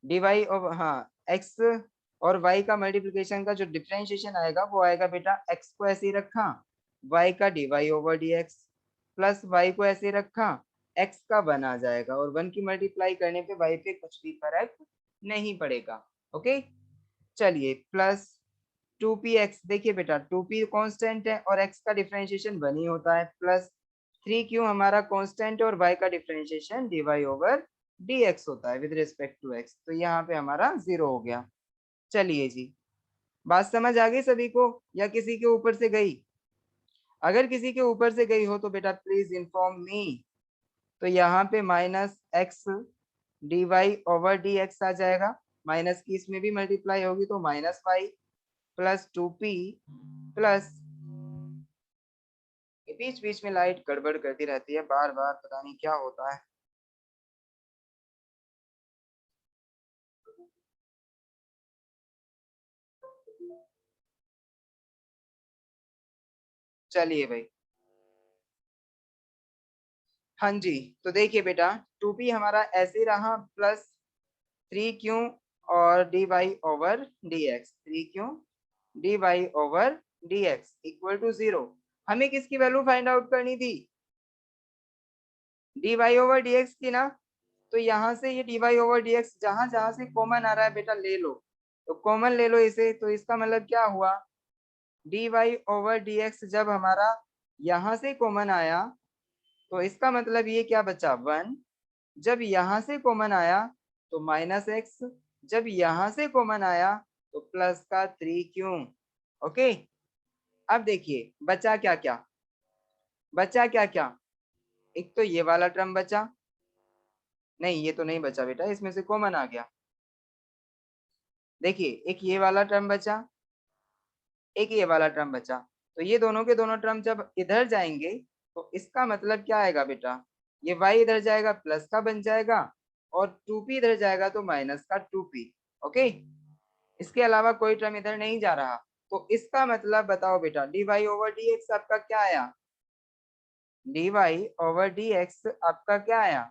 dy ओवर, हाँ x और y का मल्टीप्लिकेशन का जो डिफरेंशिएशन आएगा वो आएगा बेटा, x को ऐसे ही रखा, y का dy over dx plus y को ऐसे रखा, x का 1 आ जाएगा, और 1 की मल्टीप्लाई करने पे y पे कुछ भी फर्क नहीं पड़ेगा। ओके, चलिए प्लस 2px, देखिए बेटा 2p कांस्टेंट है और x का डिफरेंशिएशन 1 ही होता है, प्लस 3q हमारा कांस्टेंट है और y का डिफरेंशिएशन dy ओवर dx होता है विद रिस्पेक्ट टू x, तो यहाँ पे हमारा 0 हो गया। चलिए जी, बात समझ आ गई सभी को या किसी के ऊपर से गई, अगर किसी के ऊपर से गई हो तो बेटा प्लीज इन्फॉर्म मी। तो यहाँ पे minus x d y over d x आ जाएगा, माइनस की इसमें भी मल्टीप्लाई होगी तो minus y plus 2p plus, बीच बीच में लाइट गड़बड़ करती रहती है बार बार, पता नहीं क्या होता है। चलिए भाई, हाँ जी, तो देखिए बेटा 2p हमारा ऐसे ही रहा प्लस 3q और d y over d x, 3q d y over d x equal to 0। हमें किसकी वैल्यू फाइंड आउट करनी थी, d y over d x की ना। तो यहाँ से ये d y over d x जहां जहां से कॉमन आ रहा है बेटा ले लो, तो कॉमन ले लो इसे, तो इसका मतलब क्या हुआ, dy ओवर dx जब हमारा यहां से कॉमन आया तो इसका मतलब ये क्या बचा 1, जब यहां से कॉमन आया तो -x, जब यहां से कॉमन आया तो प्लस का 3q। ओके, अब देखिए बचा क्या क्या, बचा क्या क्या, एक तो ये वाला टर्म बचा, नहीं ये तो नहीं बचा बेटा, इसमें से कॉमन आ गया। देखिए एक ये वाला टर्म बचा, एक ये वाला टर्म बचा, तो ये दोनों के दोनों टर्म जब इधर जाएंगे तो इसका मतलब क्या आएगा बेटा, ये y इधर जाएगा प्लस का बन जाएगा और 2p इधर जाएगा तो माइनस का 2p। ओके, इसके अलावा कोई टर्म इधर नहीं जा रहा, तो इसका मतलब बताओ बेटा dy ओवर dx आपका क्या आया, dy ओवर dx आपका क्या आया,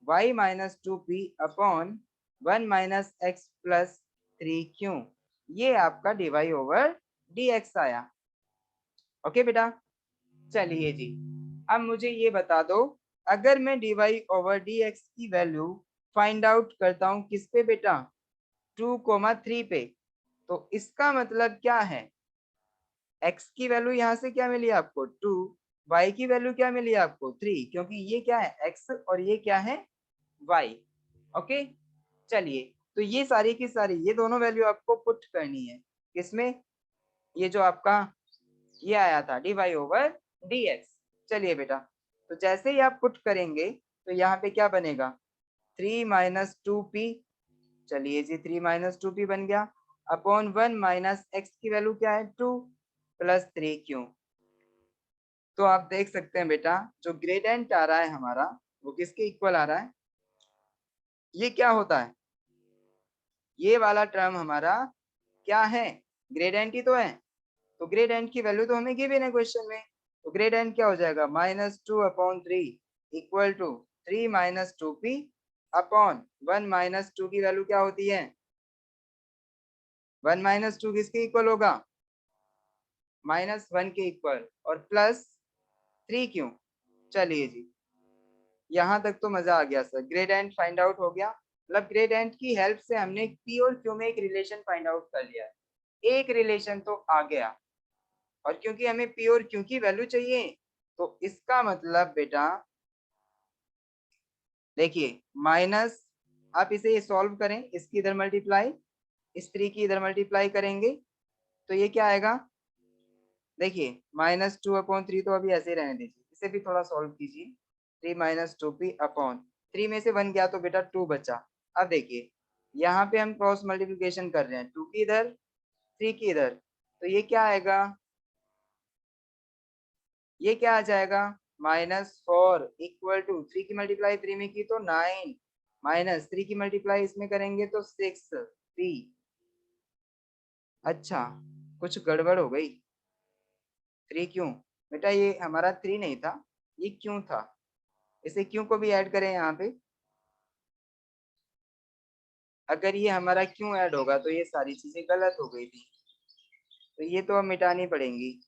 y minus 2p upon 1 minus x plus 3q, ये आपका dy ओवर dx आया। ओके बेटा, चलिए जी, अब मुझे ये बता दो, अगर मैं dy ओवर dx की वैल्यू फाइंड आउट करता हूं किस पे बेटा, 2,3 पे, तो इसका मतलब क्या है, x की वैल्यू यहाँ से क्या मिली आपको 2, y की वैल्यू क्या मिली आपको 3, क्योंकि ये क्या है x और ये क्या है y। ओके, चलिए तो ये सारी की सारी ये दोनों वैल्यू आपको पुट करनी है किसमें, ये जो आपका ये आया था dy ओवर dx। चलिए बेटा, तो जैसे ही आप पुट करेंगे तो यहाँ पे क्या बनेगा 3 माइनस 2p, चलिए जी 3 माइनस 2p बन गया, अपॉन 1 माइनस एक्स की वैल्यू क्या है 2 प्लस 3q। तो आप देख सकते हैं बेटा जो ग्रेडेंट आ रहा है हमारा वो किसके इक्वल आ रहा है, ये क्या होता है, ये वाला टर्म हमारा क्या है, ग्रेडेंट ही तो है, तो ग्रेडेंट की वैल्यू तो हमें गिवन है क्वेश्चन में, तो ग्रेडेंट क्या हो जाएगा -2/3 equal to 3 minus 2p upon 1 minus 2 की वैल्यू क्या होती है, 1 माइनस 2 किसके इक्वल होगा, -1 के इक्वल, और प्लस 3q। चलिए जी, यहाँ तक तो मजा आ गया सर, ग्रेडेंट फाइंड आउट हो गया, मतलब ग्रेडेंट की हेल्प से हमने p और q में एक रिलेशन फाइंड आउट कर लिया है, एक रिलेशन तो आ गया, और क्योंकि हमें p और q की वैल्यू चाहिए तो इसका मतलब बेटा देखिए माइनस, आप इसे सॉल्व करें, इसकी इधर मल्टीप्लाई, इस 3 की इधर मल्टीप्लाई करेंगे तो ये क्या आएगा, देखिए -2/3 तो अभी ऐसे रहने दीजिए, इसे भी थोड़ा सॉल्व कीजिए, 3 माइनस 2p अपॉन 3 में से 1 गया तो बेटा 2 बचा। अब देखिए यहाँ पे हम क्रॉस मल्टीप्लिकेशन कर रहे हैं, 2 की इधर 3 की इधर, तो ये क्या आएगा, ये क्या आ जाएगा -4 इक्वल टू 3 की मल्टीप्लाई 3 में की तो 9 माइनस 3 की मल्टीप्लाई इसमें करेंगे तो 6p। अच्छा, कुछ गड़बड़ हो गई, 3 क्यों बेटा, ये हमारा 3 नहीं था, ये क्यों था, इसे क्यों को भी ऐड करें यहाँ पे, अगर ये हमारा क्यों ऐड होगा तो ये सारी चीजें गलत हो गई थी, तो ये तो अब मिटानी पड़ेंगी,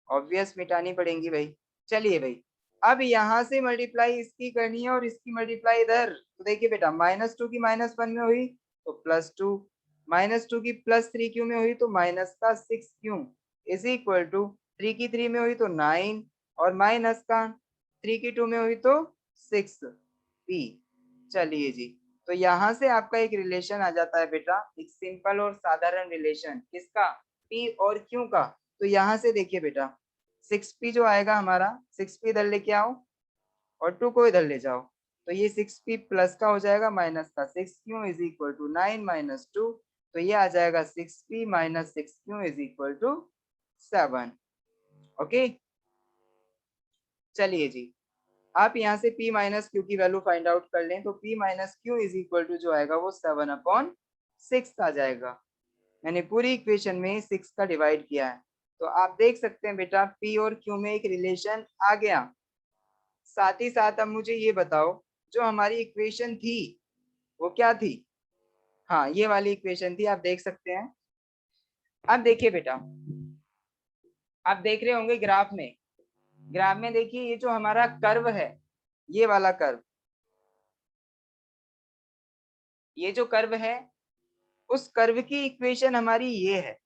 ऑब्वियस मिटानी पड़ेंगी भाई। चलिए भाई, अब यहाँ से मल्टीप्लाई इसकी करनी है और इसकी मल्टीप्लाई इधर, तो देखिए बेटा -2 की -1 में हुई तो +2, -2 की +3q में हुई तो माइनस का 6q इज इक्वल टू 3 की 3 में हुई तो 9 और माइनस का 3 की 2 में हुई तो 6p। चलिए जी, तो यहाँ से आपका एक रिलेशन आ जाता है बेटा, एक सिंपल और साधारण रिलेशन किसका, p और q का। तो यहाँ से देखिए बेटा 6p जो आएगा हमारा, 6p इधर लेके आओ और 2 को इधर ले जाओ, तो ये 6p प्लस का हो जाएगा माइनस का 6q is equal to 9 minus 2, तो ये आ जाएगा 6p minus 6q is equal to 7। Okay, चलिए जी, आप यहाँ से p माइनस क्यू की वैल्यू फाइंड आउट कर लें तो p minus q is equal to जो आएगा वो 7/6 आ जाएगा, मैंने पूरी इक्वेशन में 6 का डिवाइड किया है, तो आप देख सकते हैं बेटा p और q में एक रिलेशन आ गया। साथ ही साथ अब मुझे ये बताओ जो हमारी इक्वेशन थी वो क्या थी, हाँ ये वाली इक्वेशन थी, आप देख सकते हैं। अब देखिए बेटा, आप देख रहे होंगे ग्राफ में, ग्राफ में देखिए ये जो हमारा कर्व है, ये वाला कर्व, ये जो कर्व है उस कर्व की इक्वेशन हमारी ये है,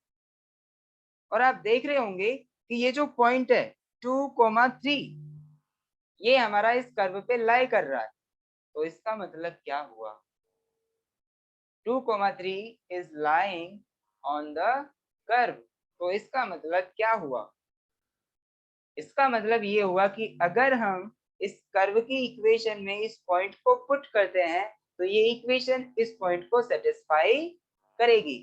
और आप देख रहे होंगे कि ये जो पॉइंट है 2,3 ये हमारा इस कर्व पे लाई कर रहा है। तो इसका मतलब क्या हुआ, 2,3 is lying on the curve. तो इसका मतलब क्या हुआ, इसका मतलब ये हुआ कि अगर हम इस कर्व की इक्वेशन में इस पॉइंट को पुट करते हैं तो ये इक्वेशन इस पॉइंट को सेटिस्फाई करेगी।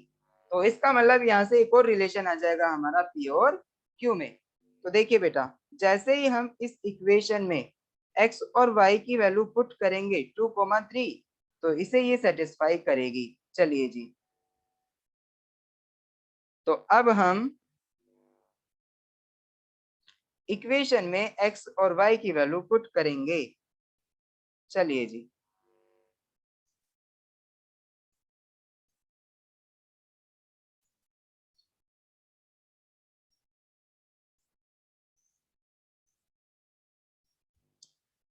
तो इसका मतलब यहाँ से एक और रिलेशन आ जाएगा हमारा पी और क्यू में। तो देखिए बेटा, जैसे ही हम इस इक्वेशन में x और y की वैल्यू पुट करेंगे 2,3 तो इसे ये सेटिस्फाई करेगी। चलिए जी, तो अब हम इक्वेशन में x और y की वैल्यू पुट करेंगे। चलिए जी,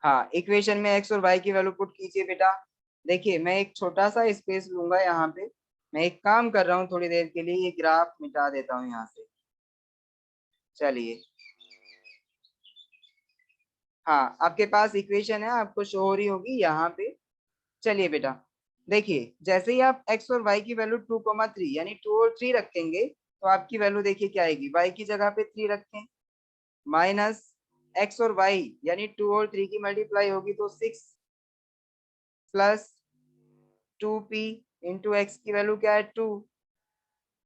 हाँ इक्वेशन में x और y की वैल्यू पुट कीजिए बेटा। देखिए मैं एक छोटा सा स्पेस लूंगा यहाँ पे, मैं एक काम कर रहा हूँ थोड़ी देर के लिए, ये ग्राफ मिटा देता हूँ यहाँ से। चलिए, हाँ आपके पास इक्वेशन है, आपको शो हो रही होगी यहाँ पे। चलिए बेटा, देखिए जैसे ही आप x और y की वैल्यू 2,3 यानी 2 और 3 रखेंगे तो आपकी वैल्यू देखिए क्या आएगी, y की जगह पे 3 रखें, माइनस x और y यानी 2 और 3 की मल्टीप्लाई होगी तो 6 प्लस 2p इंटू एक्स की वैल्यू क्या है 2,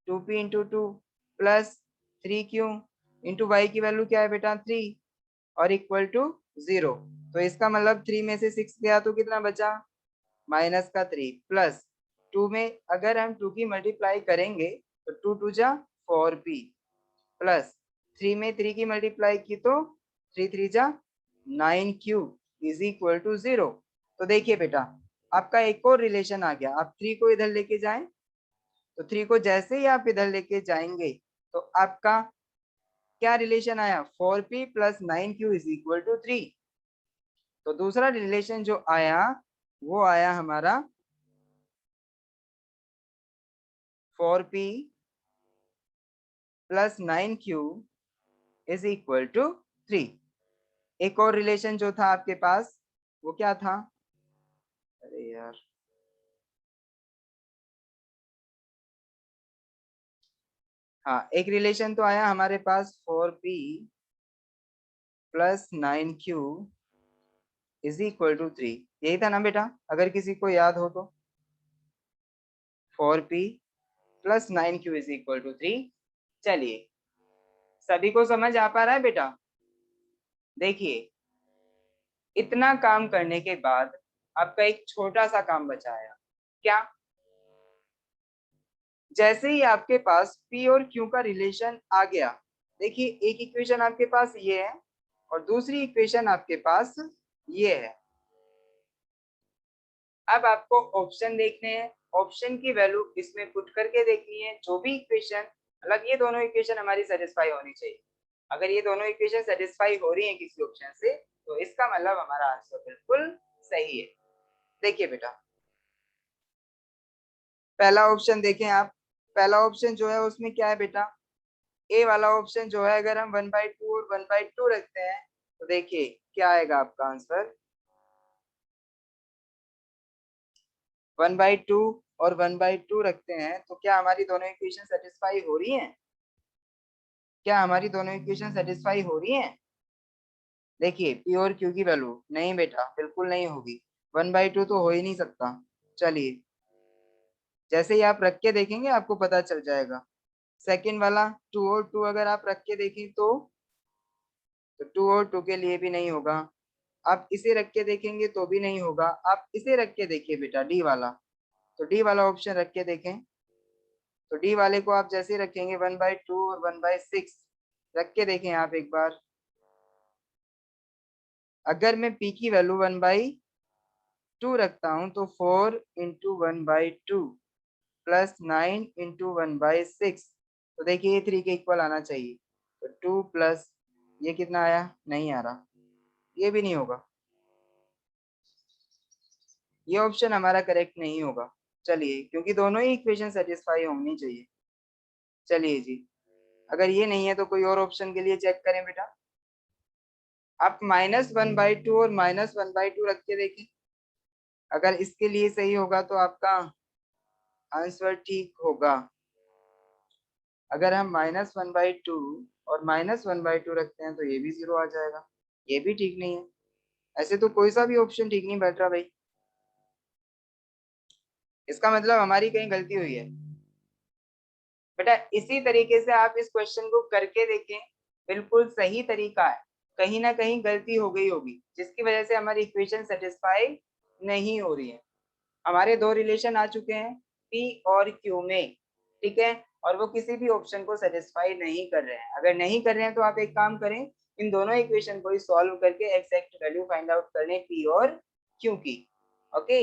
2p into 2 plus 3q into y की वैल्यू क्या है बेटा 3 और इक्वल टू 0। तो इसका मतलब 3 में से 6 गया तो कितना बचा, माइनस का 3 प्लस 2 में अगर हम 2 की मल्टीप्लाई करेंगे तो 2 2 जा 4p प्लस 3 में 3 की मल्टीप्लाई की तो 3 3 जा 9q इज इक्वल टू 0। तो देखिए बेटा, आपका एक और रिलेशन आ गया। आप 3 को इधर लेके जाएं तो 3 को जैसे ही आप इधर लेके जाएंगे तो आपका क्या रिलेशन आया, 4p plus 9q is equal to 3। तो दूसरा रिलेशन जो आया वो आया हमारा 4p plus 9q is equal to 3। एक और रिलेशन जो था आपके पास वो क्या था, अरे यार, हाँ एक रिलेशन तो आया हमारे पास 4p plus 9q is equal to 3। यही था ना बेटा, अगर किसी को याद हो तो 4p plus 9q is equal to 3। चलिए, सभी को समझ आ पा रहा है बेटा। देखिए, इतना काम करने के बाद आपका एक छोटा सा काम बचा है। क्या, जैसे ही आपके पास P और Q का रिलेशन आ गया, देखिए एक इक्वेशन आपके पास ये है और दूसरी इक्वेशन आपके पास ये है। अब आपको ऑप्शन देखने हैं, ऑप्शन की वैल्यू इसमें पुट करके देखनी है। जो भी इक्वेशन, मतलब ये दोनों इक्वेशन हमारी सेटिस्फाई होनी चाहिए। अगर ये दोनों इक्वेशन सेटिस्फाई हो रही हैं किसी ऑप्शन से तो इसका मतलब हमारा आंसर बिल्कुल सही है। देखिए बेटा, पहला ऑप्शन देखें आप, पहला ऑप्शन जो है उसमें क्या है बेटा, ए वाला ऑप्शन जो है अगर हम 1/2 और 1/2 रखते हैं तो देखिए क्या आएगा आपका आंसर, 1/2 और 1/2 रखते हैं तो क्या हमारी दोनों इक्वेशन सेटिस्फाई हो रही हैं, क्या हमारी दोनों इक्वेशन सेटिस्फाई हो रही हैं। देखिए पी और क्यू की वैल्यू नहीं बेटा, बिल्कुल नहीं होगी, 1/2 तो हो ही नहीं सकता। चलिए, जैसे ही आप रख के देखेंगे आपको पता चल जाएगा। सेकंड वाला 2 और 2 अगर आप रख के देखें तो 2 और 2 के लिए भी नहीं होगा। आप इसे रख के देखेंगे तो भी नहीं होगा। आप इसे रख के देखिए बेटा, डी वाला, तो डी वाला ऑप्शन रख के देखें तो डी वाले को आप जैसे रखेंगे 1/2 और 1/6 रख के देखें आप एक बार। अगर मैं पी की वैल्यू 1/2 रखता हूं तो 4 इंटू 1/2 प्लस 9 इंटू 1/6, तो देखिए ये 3 के इक्वल आना चाहिए। तो 2 प्लस ये कितना आया, नहीं आ रहा, ये भी नहीं होगा, ये ऑप्शन हमारा करेक्ट नहीं होगा। चलिए, क्योंकि दोनों ही इक्वेशन सेटिस्फाई होनी चाहिए। चलिए जी, अगर ये नहीं है तो कोई और ऑप्शन के लिए चेक करें बेटा। आप -1/2 और -1/2 रख के देखें, अगर इसके लिए सही होगा तो आपका आंसर ठीक होगा। अगर हम -1/2 और -1/2 रखते हैं तो ये भी 0 आ जाएगा, ये भी ठीक नहीं है। ऐसे तो कोई सा भी ऑप्शन ठीक नहीं बैठ रहा भाई, इसका मतलब हमारी कहीं गलती हुई है बेटा। इसी तरीके से आप इस क्वेश्चन को करके देखें, बिल्कुल सही तरीका है, कहीं ना कहीं गलती हो गई होगी जिसकी वजह से हमारी इक्वेशन सेटिस्फाई नहीं हो रही है। हमारे दो रिलेशन आ चुके हैं P और Q में, ठीक है, और वो किसी भी ऑप्शन को सेटिस्फाई नहीं कर रहे हैं। अगर नहीं कर रहे हैं तो आप एक काम करें, इन दोनों इक्वेशन को ही सॉल्व करके एग्जैक्ट वैल्यू फाइंड आउट कर लें P और Q की। ओके,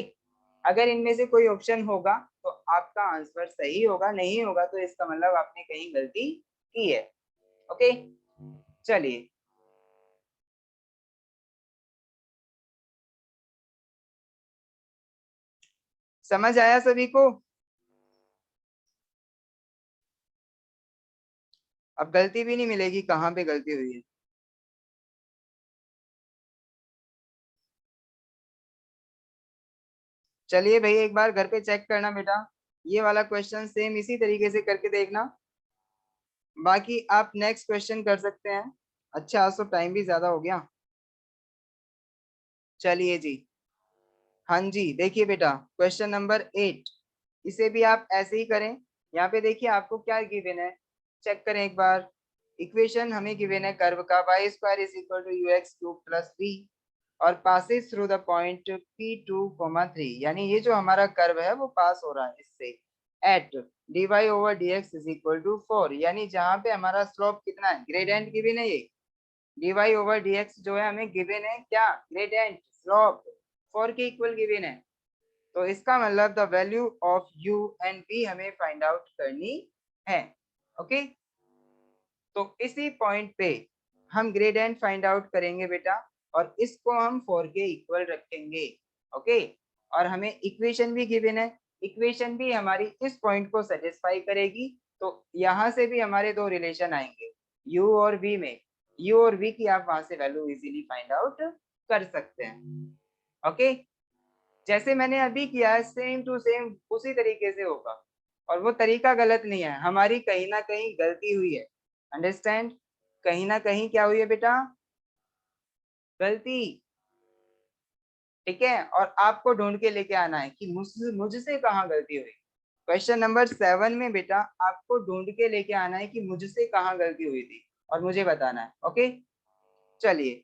अगर इनमें से कोई ऑप्शन होगा तो आपका आंसर सही होगा, नहीं होगा तो इसका मतलब आपने कहीं गलती की है। ओके, चलिए समझ आया सभी को? अब गलती भी नहीं मिलेगी कहाँ पे गलती हुई है। चलिए भाई, एक बार घर पे चेक करना बेटा, ये वाला क्वेश्चन सेम इसी तरीके से करके देखना, बाकी आप नेक्स्ट क्वेश्चन कर सकते हैं। अच्छा, आज तो टाइम भी ज्यादा हो गया। चलिए जी, हाँ जी, देखिए बेटा क्वेश्चन नंबर 8, इसे भी आप ऐसे ही करें। यहाँ पे देखिए आपको क्या गिवन है, चेक करें एक बार। इक्वेशन हमें गिवन है कर्व का y² = ux³ + b और passes through the point P2, 3, यानी ये जो हमारा कर्व है वो पास हो रहा है इससे at dy/dx = 4, यानी जहाँ पे हमारा स्लोप कितना है, ग्रेडियंट गिवन है, ये dy/dx जो है हमें गिवन है क्या, ग्रेडियंट स्लोप 4 के इक्वल गिवन है। तो इसका मतलब the value of u and v हमें फाइंड आउट करनी है। ओके, तो इसी पॉइंट पे हम ग्रेडियंट फाइंड आउट करेंगे बेटा, और इसको हम 4 के इक्वल रखेंगे। ओके, और हमें इक्वेशन भी गिवन है, इक्वेशन भी हमारी इस पॉइंट को सेटिस्फाई करेगी। तो यहाँ से भी हमारे दो रिलेशन आएंगे u और v में, u और v की आप वहां से वैल्यू इजीली फाइंड आउट कर सकते हैं। ओके, जैसे मैंने अभी किया है सेम टू सेम उसी तरीके से होगा, और वो तरीका गलत नहीं है, हमारी कहीं ना कहीं गलती हुई है। अंडरस्टैंड, कहीं ना कहीं क्या हुई है बेटा, गलती। ठीक है, और आपको ढूंढ के लेके आना है कि मुझसे कहाँ गलती हुई। क्वेश्चन नंबर 7 में बेटा आपको ढूंढ के लेके आना है कि मुझसे कहाँ गलती हुई थी और मुझे बताना है। ओके, चलिए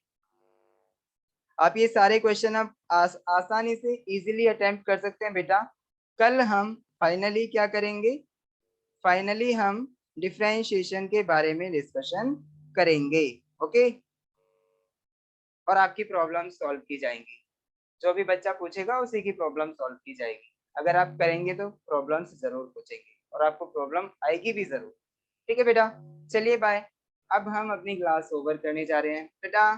आप ये सारे क्वेश्चन अब आसानी से इजीली अटेम्प्ट कर सकते हैं बेटा। कल हम फाइनली क्या करेंगे, फाइनली हम डिफरेंशिएशन के बारे में डिस्कशन करेंगे। ओके, और आपकी प्रॉब्लम सॉल्व की जाएंगी, जो भी बच्चा पूछेगा उसी की प्रॉब्लम सॉल्व की जाएगी। अगर आप करेंगे तो प्रॉब्लम्स जरूर पूछेंगे और आपको प्रॉब्लम आएगी भी जरूर। ठीक है बेटा, चलिए बाय। अब हम अपनी क्लास ओवर करने जा रहे हैं बेटा।